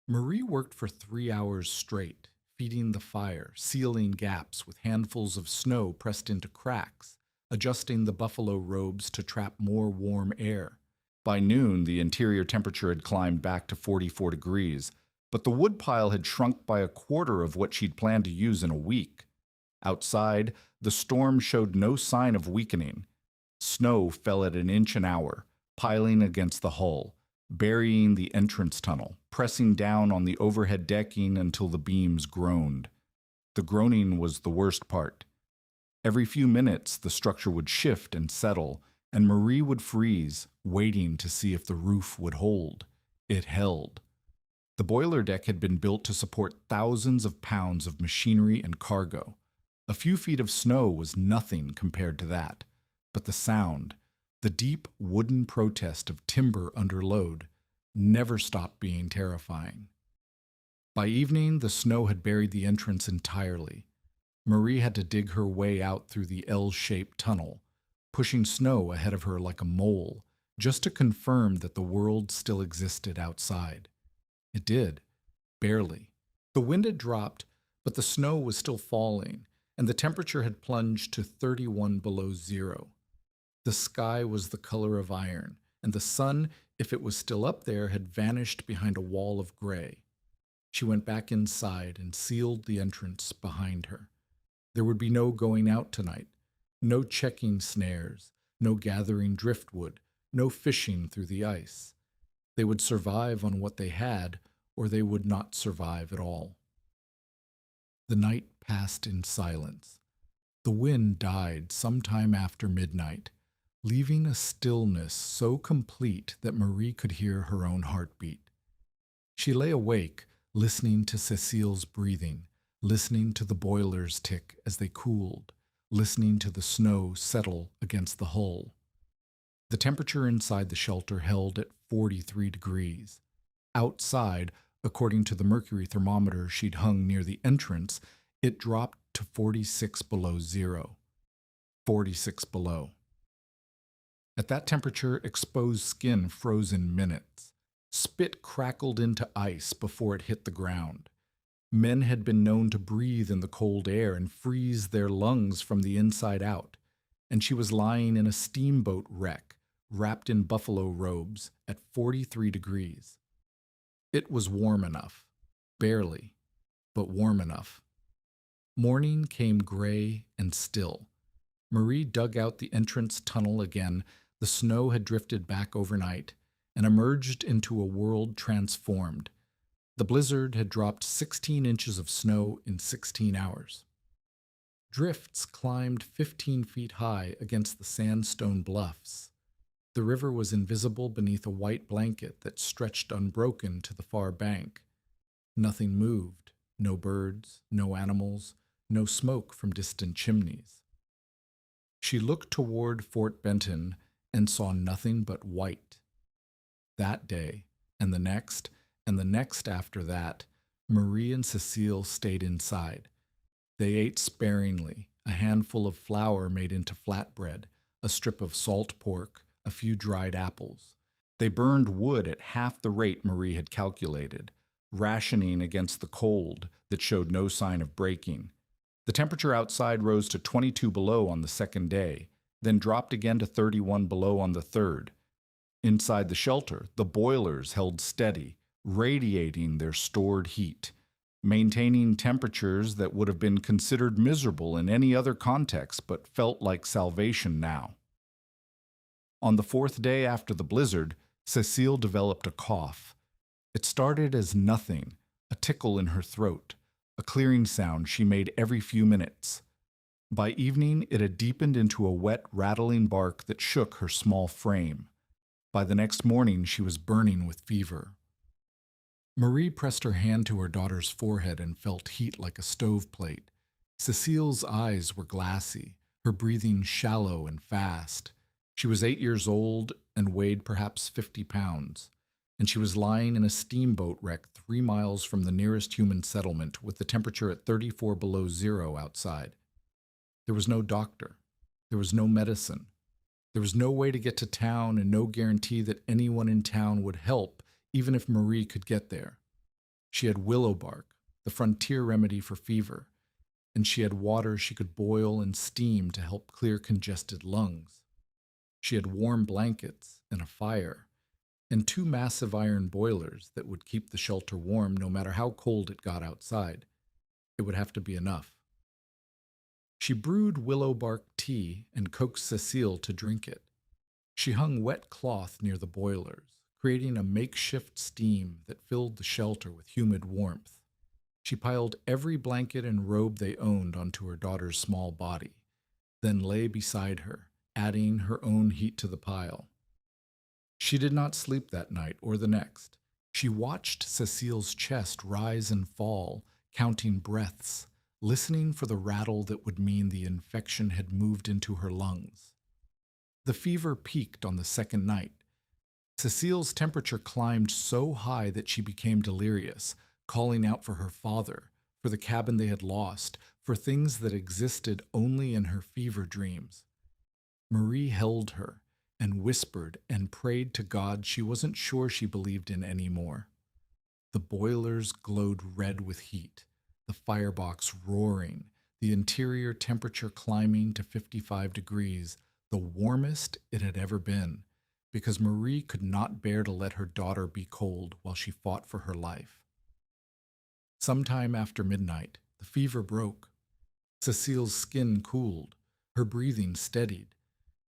[SPEAKER 1] Marie worked for 3 hours straight, feeding the fire, sealing gaps with handfuls of snow pressed into cracks, adjusting the buffalo robes to trap more warm air. By noon, the interior temperature had climbed back to 44 degrees, but the woodpile had shrunk by a quarter of what she'd planned to use in a week. Outside, the storm showed no sign of weakening. Snow fell at an inch an hour, piling against the hull, burying the entrance tunnel, pressing down on the overhead decking until the beams groaned. The groaning was the worst part. Every few minutes, the structure would shift and settle, and Marie would freeze, waiting to see if the roof would hold. It held. The boiler deck had been built to support thousands of pounds of machinery and cargo. A few feet of snow was nothing compared to that, but the sound, the deep wooden protest of timber under load, never stopped being terrifying. By evening, the snow had buried the entrance entirely. Marie had to dig her way out through the L-shaped tunnel, pushing snow ahead of her like a mole, just to confirm that the world still existed outside. It did, barely. The wind had dropped, but the snow was still falling, and the temperature had plunged to 31 below zero. The sky was the color of iron, and the sun, if it was still up there, had vanished behind a wall of gray. She went back inside and sealed the entrance behind her. There would be no going out tonight, no checking snares, no gathering driftwood, no fishing through the ice. They would survive on what they had, or they would not survive at all. The night passed in silence. The wind died sometime after midnight, leaving a stillness so complete that Marie could hear her own heartbeat. She lay awake, listening to Cecile's breathing, listening to the boilers tick as they cooled, listening to the snow settle against the hull. The temperature inside the shelter held at 43 degrees. Outside, according to the mercury thermometer she'd hung near the entrance, it dropped to 46 below zero. 46 below. At that temperature, exposed skin froze in minutes. Spit crackled into ice before it hit the ground. Men had been known to breathe in the cold air and freeze their lungs from the inside out, and she was lying in a steamboat wreck, wrapped in buffalo robes, at 43 degrees. It was warm enough. Barely, but warm enough. Morning came gray and still. Marie dug out the entrance tunnel again. The snow had drifted back overnight and emerged into a world transformed. The blizzard had dropped 16 inches of snow in 16 hours. Drifts climbed 15 feet high against the sandstone bluffs. The river was invisible beneath a white blanket that stretched unbroken to the far bank. Nothing moved, no birds, no animals, no smoke from distant chimneys. She looked toward Fort Benton and saw nothing but white. That day, and the next after that, Marie and Cecile stayed inside. They ate sparingly, a handful of flour made into flatbread, a strip of salt pork, a few dried apples. They burned wood at half the rate Marie had calculated, rationing against the cold that showed no sign of breaking. The temperature outside rose to 22 below on the second day, then dropped again to 31 below on the third. Inside the shelter, the boilers held steady, radiating their stored heat, maintaining temperatures that would have been considered miserable in any other context but felt like salvation now. On the fourth day after the blizzard, Cecile developed a cough. It started as nothing, a tickle in her throat, a clearing sound she made every few minutes. By evening, it had deepened into a wet, rattling bark that shook her small frame. By the next morning, she was burning with fever. Marie pressed her hand to her daughter's forehead and felt heat like a stoveplate. Cecile's eyes were glassy, her breathing shallow and fast. She was 8 years old and weighed perhaps 50 pounds, and she was lying in a steamboat wreck 3 miles from the nearest human settlement with the temperature at 34 below zero outside. There was no doctor. There was no medicine. There was no way to get to town and no guarantee that anyone in town would help, even if Marie could get there. She had willow bark, the frontier remedy for fever, and she had water she could boil and steam to help clear congested lungs. She had warm blankets and a fire, and 2 massive iron boilers that would keep the shelter warm no matter how cold it got outside. It would have to be enough. She brewed willow bark tea and coaxed Cecile to drink it. She hung wet cloth near the boilers, creating a makeshift steam that filled the shelter with humid warmth. She piled every blanket and robe they owned onto her daughter's small body, then lay beside her, adding her own heat to the pile. She did not sleep that night or the next, She watched Cecile's chest rise and fall, counting breaths, listening for the rattle that would mean the infection had moved into her lungs. The fever peaked on the second night. Cecile's temperature climbed so high that she became delirious, calling out for her father, for the cabin they had lost, for things that existed only in her fever dreams. Marie held her and whispered and prayed to God she wasn't sure she believed in anymore. The boilers glowed red with heat, the firebox roaring, the interior temperature climbing to 55 degrees, the warmest it had ever been, because Marie could not bear to let her daughter be cold while she fought for her life. Sometime after midnight, the fever broke. Cecile's skin cooled, her breathing steadied.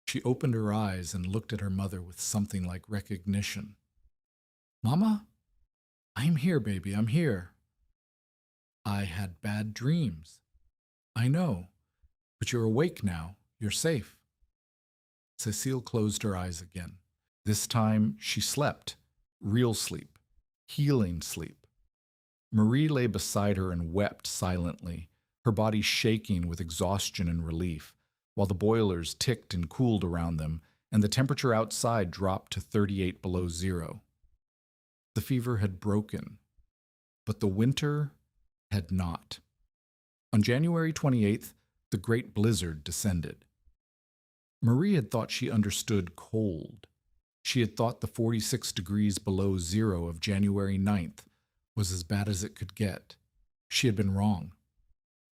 [SPEAKER 1] She opened her eyes and looked at her mother with something like recognition. "Mama? I'm here, baby, I'm here." "I had bad dreams." "I know, but you're awake now. You're safe." Cecile closed her eyes again. This time she slept, real sleep, healing sleep. Marie lay beside her and wept silently, her body shaking with exhaustion and relief, while the boilers ticked and cooled around them, and the temperature outside dropped to 38 below zero. The fever had broken, but the winter had not. On January 28th, the great blizzard descended. Marie had thought she understood cold. She had thought the 46 degrees below zero of January 9th was as bad as it could get. She had been wrong.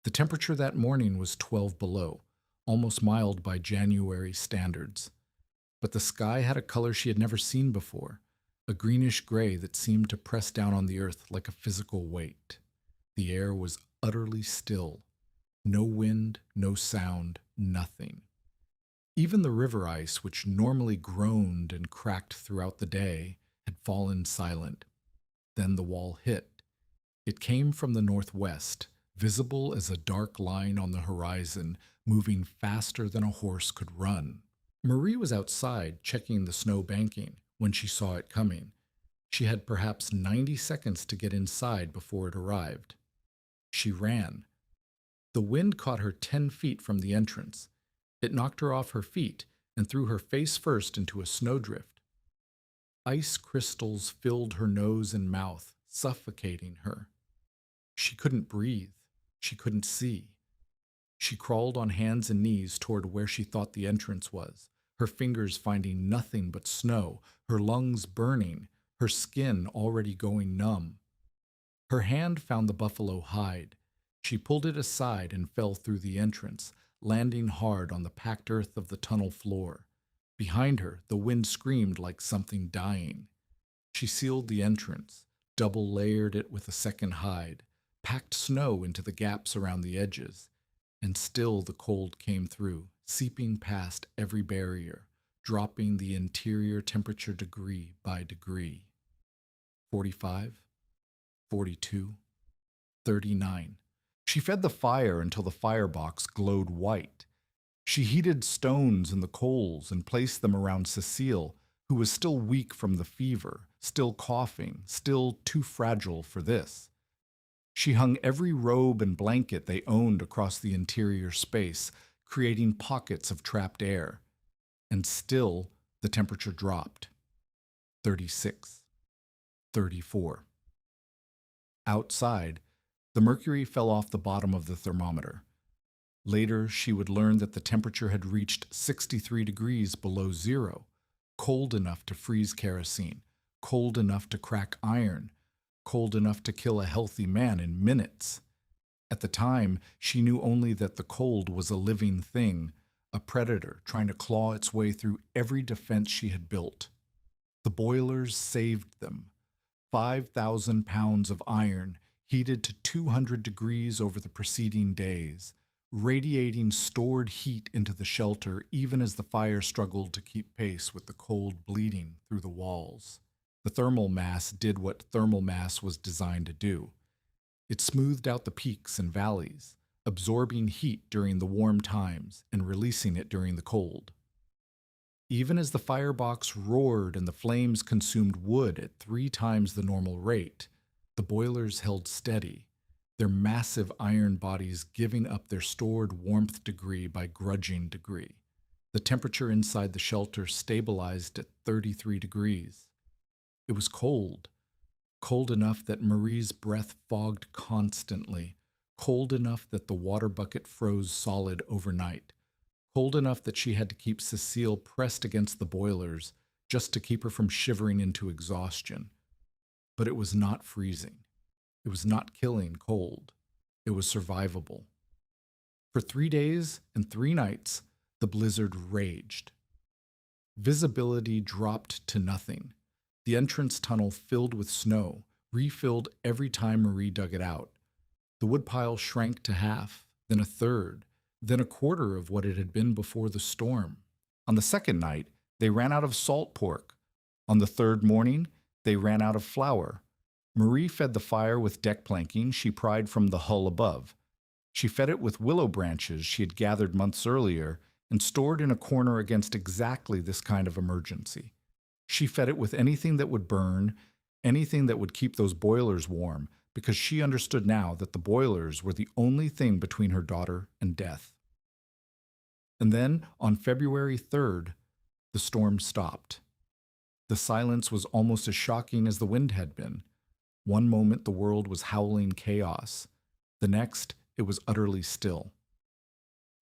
[SPEAKER 1] The temperature that morning was 12 below, almost mild by January standards. But the sky had a color she had never seen before, a greenish gray that seemed to press down on the earth like a physical weight. The air was utterly still. No wind, no sound, nothing. Even the river ice, which normally groaned and cracked throughout the day, had fallen silent. Then the wall hit. It came from the northwest, visible as a dark line on the horizon, moving faster than a horse could run. Marie was outside checking the snow banking when she saw it coming. She had perhaps 90 seconds to get inside before it arrived. She ran. The wind caught her 10 feet from the entrance. It knocked her off her feet and threw her face first into a snowdrift. Ice crystals filled her nose and mouth, suffocating her. She couldn't breathe. She couldn't see. She crawled on hands and knees toward where she thought the entrance was, her fingers finding nothing but snow, her lungs burning, her skin already going numb. Her hand found the buffalo hide. She pulled it aside and fell through the entrance, landing hard on the packed earth of the tunnel floor. Behind her, the wind screamed like something dying. She sealed the entrance, double-layered it with a second hide, packed snow into the gaps around the edges, and still the cold came through, seeping past every barrier, dropping the interior temperature degree by degree. 45, 42, 39. She fed the fire until the firebox glowed white. She heated stones in the coals and placed them around Cecile, who was still weak from the fever, still coughing, still too fragile for this. She hung every robe and blanket they owned across the interior space, creating pockets of trapped air. And still, the temperature dropped. 36, 34. Outside, the mercury fell off the bottom of the thermometer. Later, she would learn that the temperature had reached 63 degrees below zero, cold enough to freeze kerosene, cold enough to crack iron, cold enough to kill a healthy man in minutes. At the time, she knew only that the cold was a living thing, a predator trying to claw its way through every defense she had built. The boilers saved them. 5,000 pounds of iron heated to 200 degrees over the preceding days, radiating stored heat into the shelter even as the fire struggled to keep pace with the cold bleeding through the walls. The thermal mass did what thermal mass was designed to do. It smoothed out the peaks and valleys, absorbing heat during the warm times and releasing it during the cold. Even as the firebox roared and the flames consumed wood at 3 times the normal rate, the boilers held steady, their massive iron bodies giving up their stored warmth degree by grudging degree. The temperature inside the shelter stabilized at 33 degrees. It was cold, cold enough that Marie's breath fogged constantly, cold enough that the water bucket froze solid overnight, cold enough that she had to keep Cecile pressed against the boilers just to keep her from shivering into exhaustion. But it was not freezing. It was not killing cold. It was survivable. For 3 days and 3 nights, the blizzard raged. Visibility dropped to nothing. The entrance tunnel filled with snow, refilled every time Marie dug it out. The woodpile shrank to half, then a third, then a quarter of what it had been before the storm. On the second night, they ran out of salt pork. On the third morning, they ran out of flour. Marie fed the fire with deck planking she pried from the hull above. She fed it with willow branches she had gathered months earlier and stored in a corner against exactly this kind of emergency. She fed it with anything that would burn, anything that would keep those boilers warm, because she understood now that the boilers were the only thing between her daughter and death. And then, on February 3rd, the storm stopped. The silence was almost as shocking as the wind had been. One moment the world was howling chaos. The next, it was utterly still.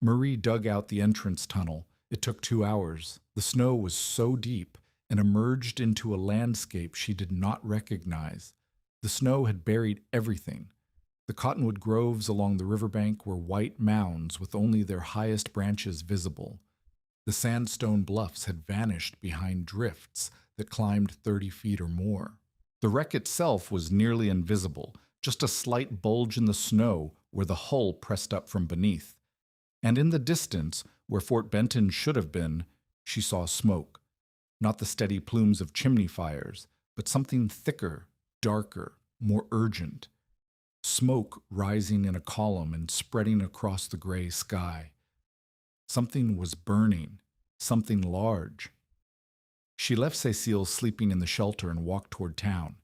[SPEAKER 1] Marie dug out the entrance tunnel. It took 2 hours. The snow was so deep and emerged into a landscape she did not recognize. The snow had buried everything. The cottonwood groves along the riverbank were white mounds with only their highest branches visible. The sandstone bluffs had vanished behind drifts that climbed 30 feet or more. The wreck itself was nearly invisible, just a slight bulge in the snow where the hull pressed up from beneath. And in the distance, where Fort Benton should have been, she saw smoke. Not the steady plumes of chimney fires, but something thicker, darker, more urgent. Smoke rising in a column and spreading across the gray sky. Something was burning, something large. She left Cecile sleeping in the shelter and walked toward town.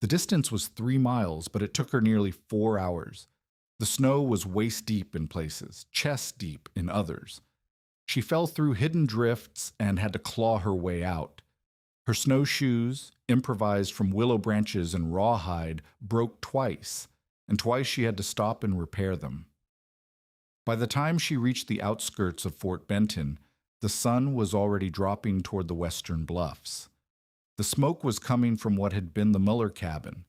[SPEAKER 1] The distance was 3 miles, but it took her nearly 4 hours. The snow was waist-deep in places, chest-deep in others. She fell through hidden drifts and had to claw her way out. Her snowshoes, improvised from willow branches and rawhide, broke twice, and twice she had to stop and repair them. By the time she reached the outskirts of Fort Benton, the sun was already dropping toward the western bluffs. The smoke was coming from what had been the Muller cabin.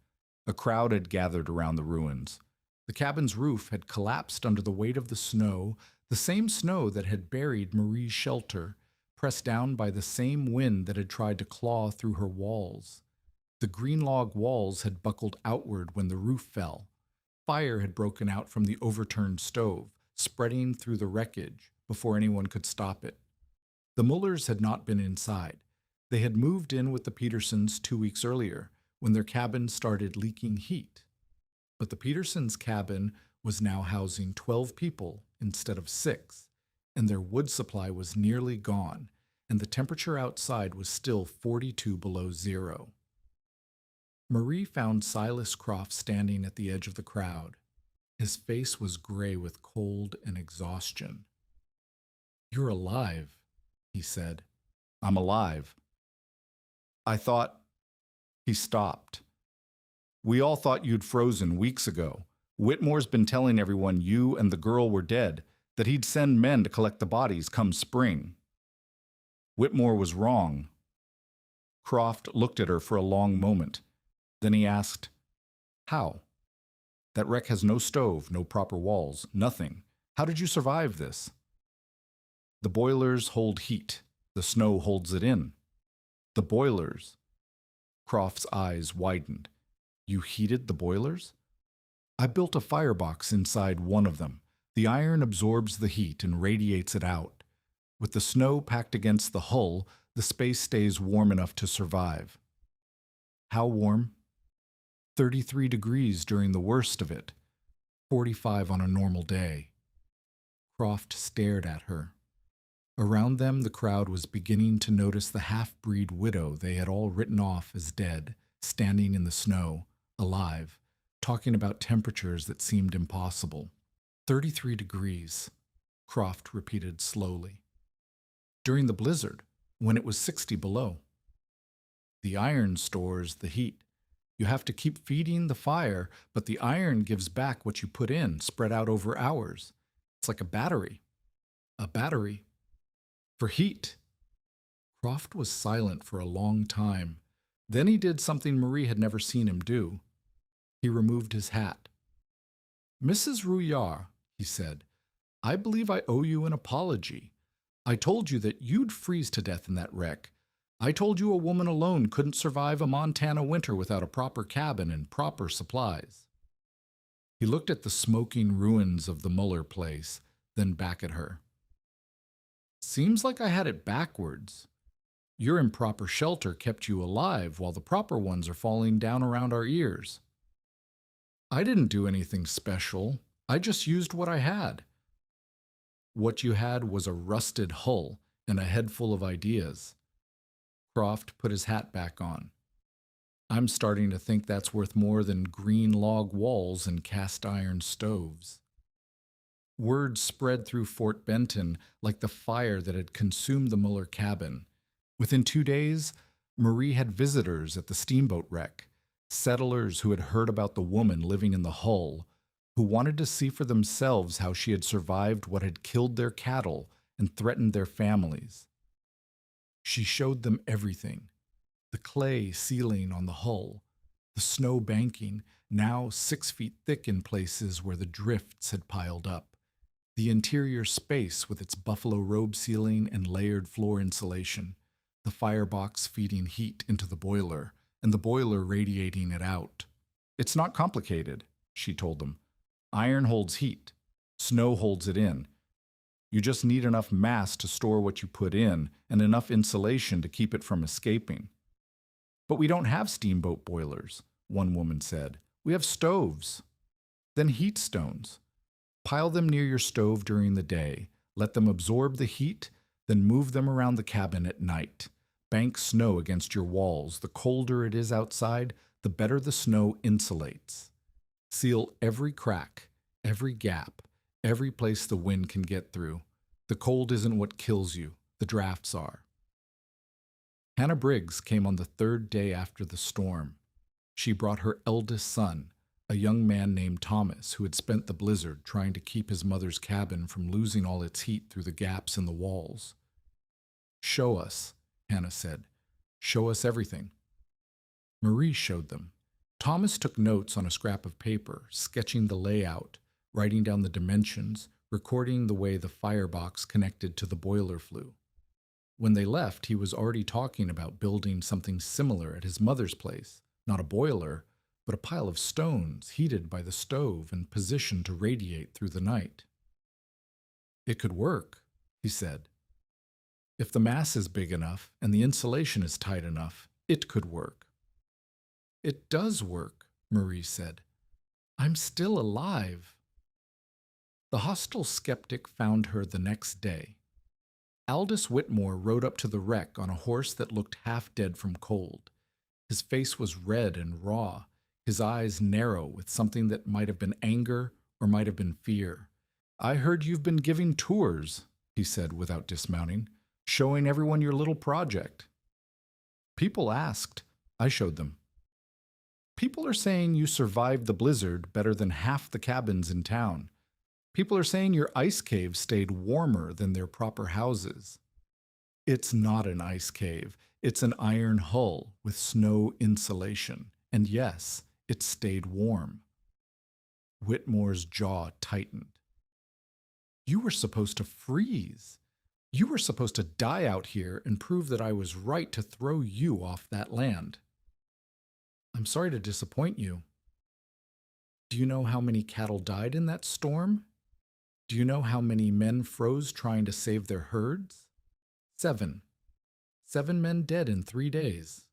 [SPEAKER 1] A crowd had gathered around the ruins. The cabin's roof had collapsed under the weight of the snow, the same snow that had buried Marie's shelter, pressed down by the same wind that had tried to claw through her walls. The green log walls had buckled outward when the roof fell. Fire had broken out from the overturned stove, spreading through the wreckage before anyone could stop it. The Mullers had not been inside. They had moved in with the Petersons 2 weeks earlier, when their cabin started leaking heat. But the Petersons' cabin was now housing 12 people instead of 6, and their wood supply was nearly gone, and the temperature outside was still 42 below zero. Marie found Silas Croft standing at the edge of the crowd. His face was gray with cold and exhaustion. "You're alive," he said. "I'm alive." "I thought—" He stopped. "We all thought you'd frozen weeks ago. Whitmore's been telling everyone you and the girl were dead, that he'd send men to collect the bodies come spring." Whitmore was wrong. Croft looked at her for a long moment. Then he asked, "How? That wreck has no stove, no proper walls, nothing. How did you survive this?" "The boilers hold heat. The snow holds it in." "The boilers?" Croft's eyes widened. "You heated the boilers?" "I built a firebox inside one of them. The iron absorbs the heat and radiates it out. With the snow packed against the hull, the space stays warm enough to survive." "How warm?" 33 degrees during the worst of it. 45 on a normal day. Croft stared at her. Around them, the crowd was beginning to notice the half-breed widow they had all written off as dead, standing in the snow, alive, talking about temperatures that seemed impossible. 33 degrees, Croft repeated slowly. During the blizzard, when it was 60 below. The iron stores the heat. You have to keep feeding the fire, but the iron gives back what you put in, spread out over hours. It's like a battery. A battery. For heat. Croft was silent for a long time. Then he did something Marie had never seen him do. He removed his hat. Mrs. Rouillard, he said, I believe I owe you an apology. I told you that you'd freeze to death in that wreck. I told you a woman alone couldn't survive a Montana winter without a proper cabin and proper supplies. He looked at the smoking ruins of the Muller place, then back at her. Seems like I had it backwards. Your improper shelter kept you alive while the proper ones are falling down around our ears. I didn't do anything special. I just used what I had. What you had was a rusted hull and a head full of ideas. Croft put his hat back on. I'm starting to think that's worth more than green log walls and cast iron stoves. Word spread through Fort Benton like the fire that had consumed the Muller cabin. Within 2 days, Marie had visitors at the steamboat wreck, settlers who had heard about the woman living in the hull, who wanted to see for themselves how she had survived what had killed their cattle and threatened their families. She showed them everything: the clay ceiling on the hull, the snow banking, now 6 feet thick in places where the drifts had piled up, the interior space with its buffalo robe ceiling and layered floor insulation, the firebox feeding heat into the boiler, and the boiler radiating it out. It's not complicated, she told them. Iron holds heat. Snow holds it in. You just need enough mass to store what you put in and enough insulation to keep it from escaping. But we don't have steamboat boilers, one woman said. We have stoves. Then heat stones. Pile them near your stove during the day. Let them absorb the heat, then move them around the cabin at night. Bank snow against your walls. The colder it is outside, the better the snow insulates. Seal every crack, every gap, every place the wind can get through. The cold isn't what kills you. The drafts are. Hannah Briggs came on the 3rd day after the storm. She brought her eldest son, a young man named Thomas who had spent the blizzard trying to keep his mother's cabin from losing all its heat through the gaps in the walls. Show us, Hannah said. Show us everything. Marie showed them. Thomas took notes on a scrap of paper, sketching the layout, writing down the dimensions, recording the way the firebox connected to the boiler flue. When they left, he was already talking about building something similar at his mother's place, not a boiler, but a pile of stones heated by the stove and positioned to radiate through the night. It could work, he said. If the mass is big enough and the insulation is tight enough, it could work. It does work, Marie said. I'm still alive. The hostile skeptic found her the next day. Aldous Whitmore rode up to the wreck on a horse that looked half dead from cold. His face was red and raw, his eyes narrow with something that might have been anger or might have been fear. I heard you've been giving tours, he said without dismounting, showing everyone your little project. People asked. I showed them. People are saying you survived the blizzard better than half the cabins in town. People are saying your ice cave stayed warmer than their proper houses. It's not an ice cave. It's an iron hull with snow insulation. And yes, it stayed warm. Whitmore's jaw tightened. You were supposed to freeze. You were supposed to die out here and prove that I was right to throw you off that land. I'm sorry to disappoint you. Do you know how many cattle died in that storm? Do you know how many men froze trying to save their herds? 7. 7 men dead in 3 days.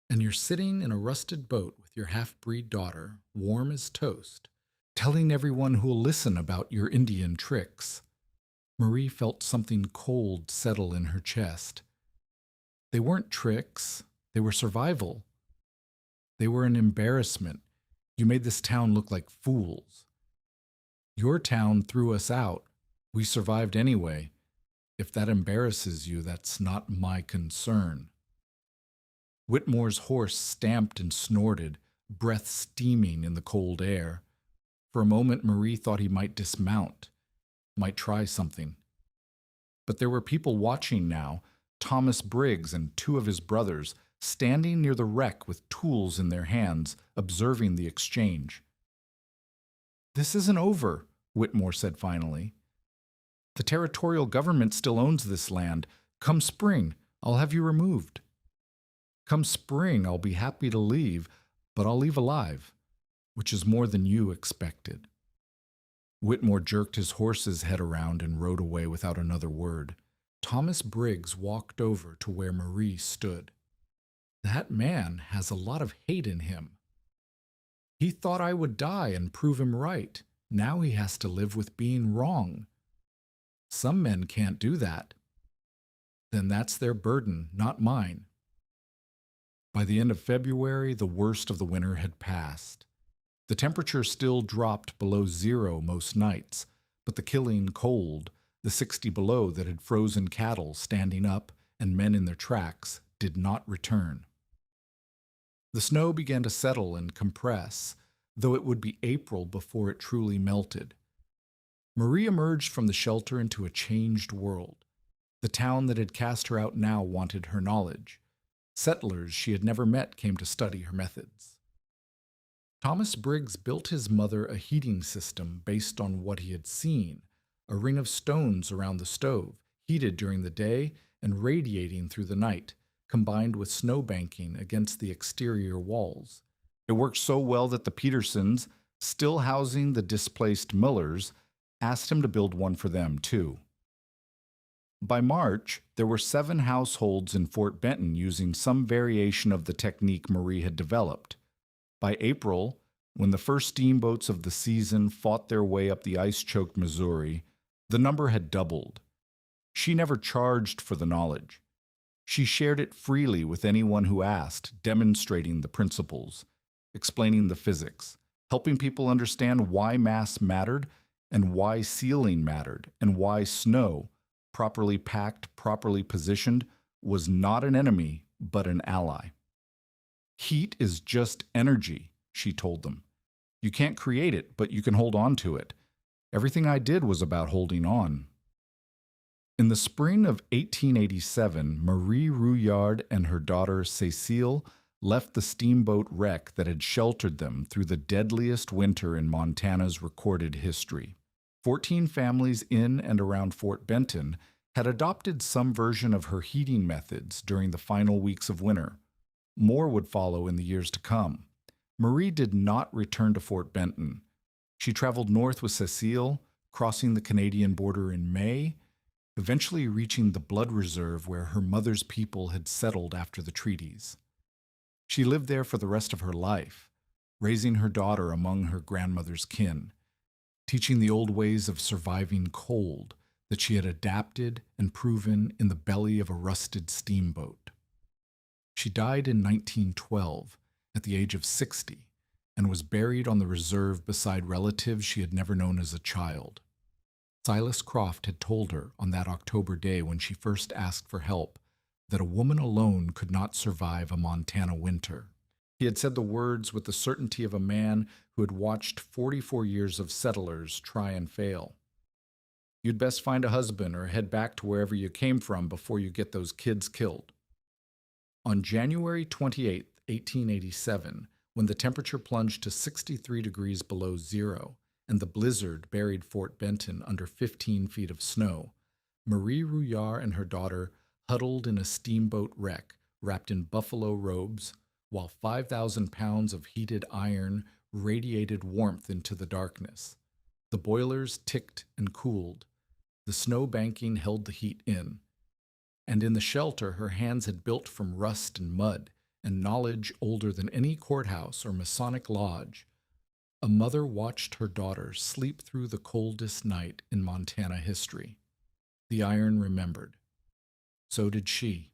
[SPEAKER 1] And you're sitting in a rusted boat with your half-breed daughter, warm as toast, telling everyone who'll listen about your Indian tricks. Marie felt something cold settle in her chest. They weren't tricks, they were survival. They were an embarrassment. You made this town look like fools. Your town threw us out. We survived anyway. If that embarrasses you, that's not my concern. Whitmore's horse stamped and snorted, breath steaming in the cold air. For a moment, Marie thought he might dismount, might try something. But there were people watching now, Thomas Briggs and two of his brothers, standing near the wreck with tools in their hands, observing the exchange. "This isn't over," Whitmore said finally. "The territorial government still owns this land. Come spring, I'll have you removed. Come spring, I'll be happy to leave, but I'll leave alive, which is more than you expected." Whitmore jerked his horse's head around and rode away without another word. Thomas Briggs walked over to where Marie stood. "That man has a lot of hate in him. He thought I would die and prove him right. Now he has to live with being wrong. Some men can't do that. Then that's their burden, not mine." By the end of February, the worst of the winter had passed. The temperature still dropped below zero most nights, but the killing cold, the 60 below that had frozen cattle standing up and men in their tracks, did not return. The snow began to settle and compress, though it would be April before it truly melted. Marie emerged from the shelter into a changed world. The town that had cast her out now wanted her knowledge. Settlers she had never met came to study her methods. Thomas Briggs built his mother a heating system based on what he had seen, a ring of stones around the stove, heated during the day and radiating through the night, combined with snow banking against the exterior walls. It worked so well that the Petersons, still housing the displaced Millers, asked him to build one for them too. By March, there were 7 households in Fort Benton using some variation of the technique Marie had developed. By April, when the first steamboats of the season fought their way up the ice-choked Missouri, the number had doubled. She never charged for the knowledge. She shared it freely with anyone who asked, demonstrating the principles, explaining the physics, helping people understand why mass mattered and why sealing mattered and why snow, properly packed, properly positioned, was not an enemy but an ally. "Heat is just energy," she told them. "You can't create it, but you can hold on to it. Everything I did was about holding on." In the spring of 1887, Marie Rouillard and her daughter Cécile left the steamboat wreck that had sheltered them through the deadliest winter in Montana's recorded history. 14 families in and around Fort Benton had adopted some version of her heating methods during the final weeks of winter. More would follow in the years to come. Marie did not return to Fort Benton. She traveled north with Cécile, crossing the Canadian border in May, eventually reaching the blood reserve where her mother's people had settled after the treaties. She lived there for the rest of her life, raising her daughter among her grandmother's kin, teaching the old ways of surviving cold that she had adapted and proven in the belly of a rusted steamboat. She died in 1912 at the age of 60 and was buried on the reserve beside relatives she had never known as a child. Silas Croft had told her on that October day when she first asked for help that a woman alone could not survive a Montana winter. He had said the words with the certainty of a man who had watched 44 years of settlers try and fail. "You'd best find a husband or head back to wherever you came from before you get those kids killed." On January 28, 1887, when the temperature plunged to 63 degrees below zero and the blizzard buried Fort Benton under 15 feet of snow, Marie Rouillard and her daughter huddled in a steamboat wreck wrapped in buffalo robes, while 5,000 pounds of heated iron radiated warmth into the darkness. The boilers ticked and cooled. The snow banking held the heat in. And in the shelter her hands had built from rust and mud, and knowledge older than any courthouse or Masonic lodge, a mother watched her daughter sleep through the coldest night in Montana history. The iron remembered. So did she.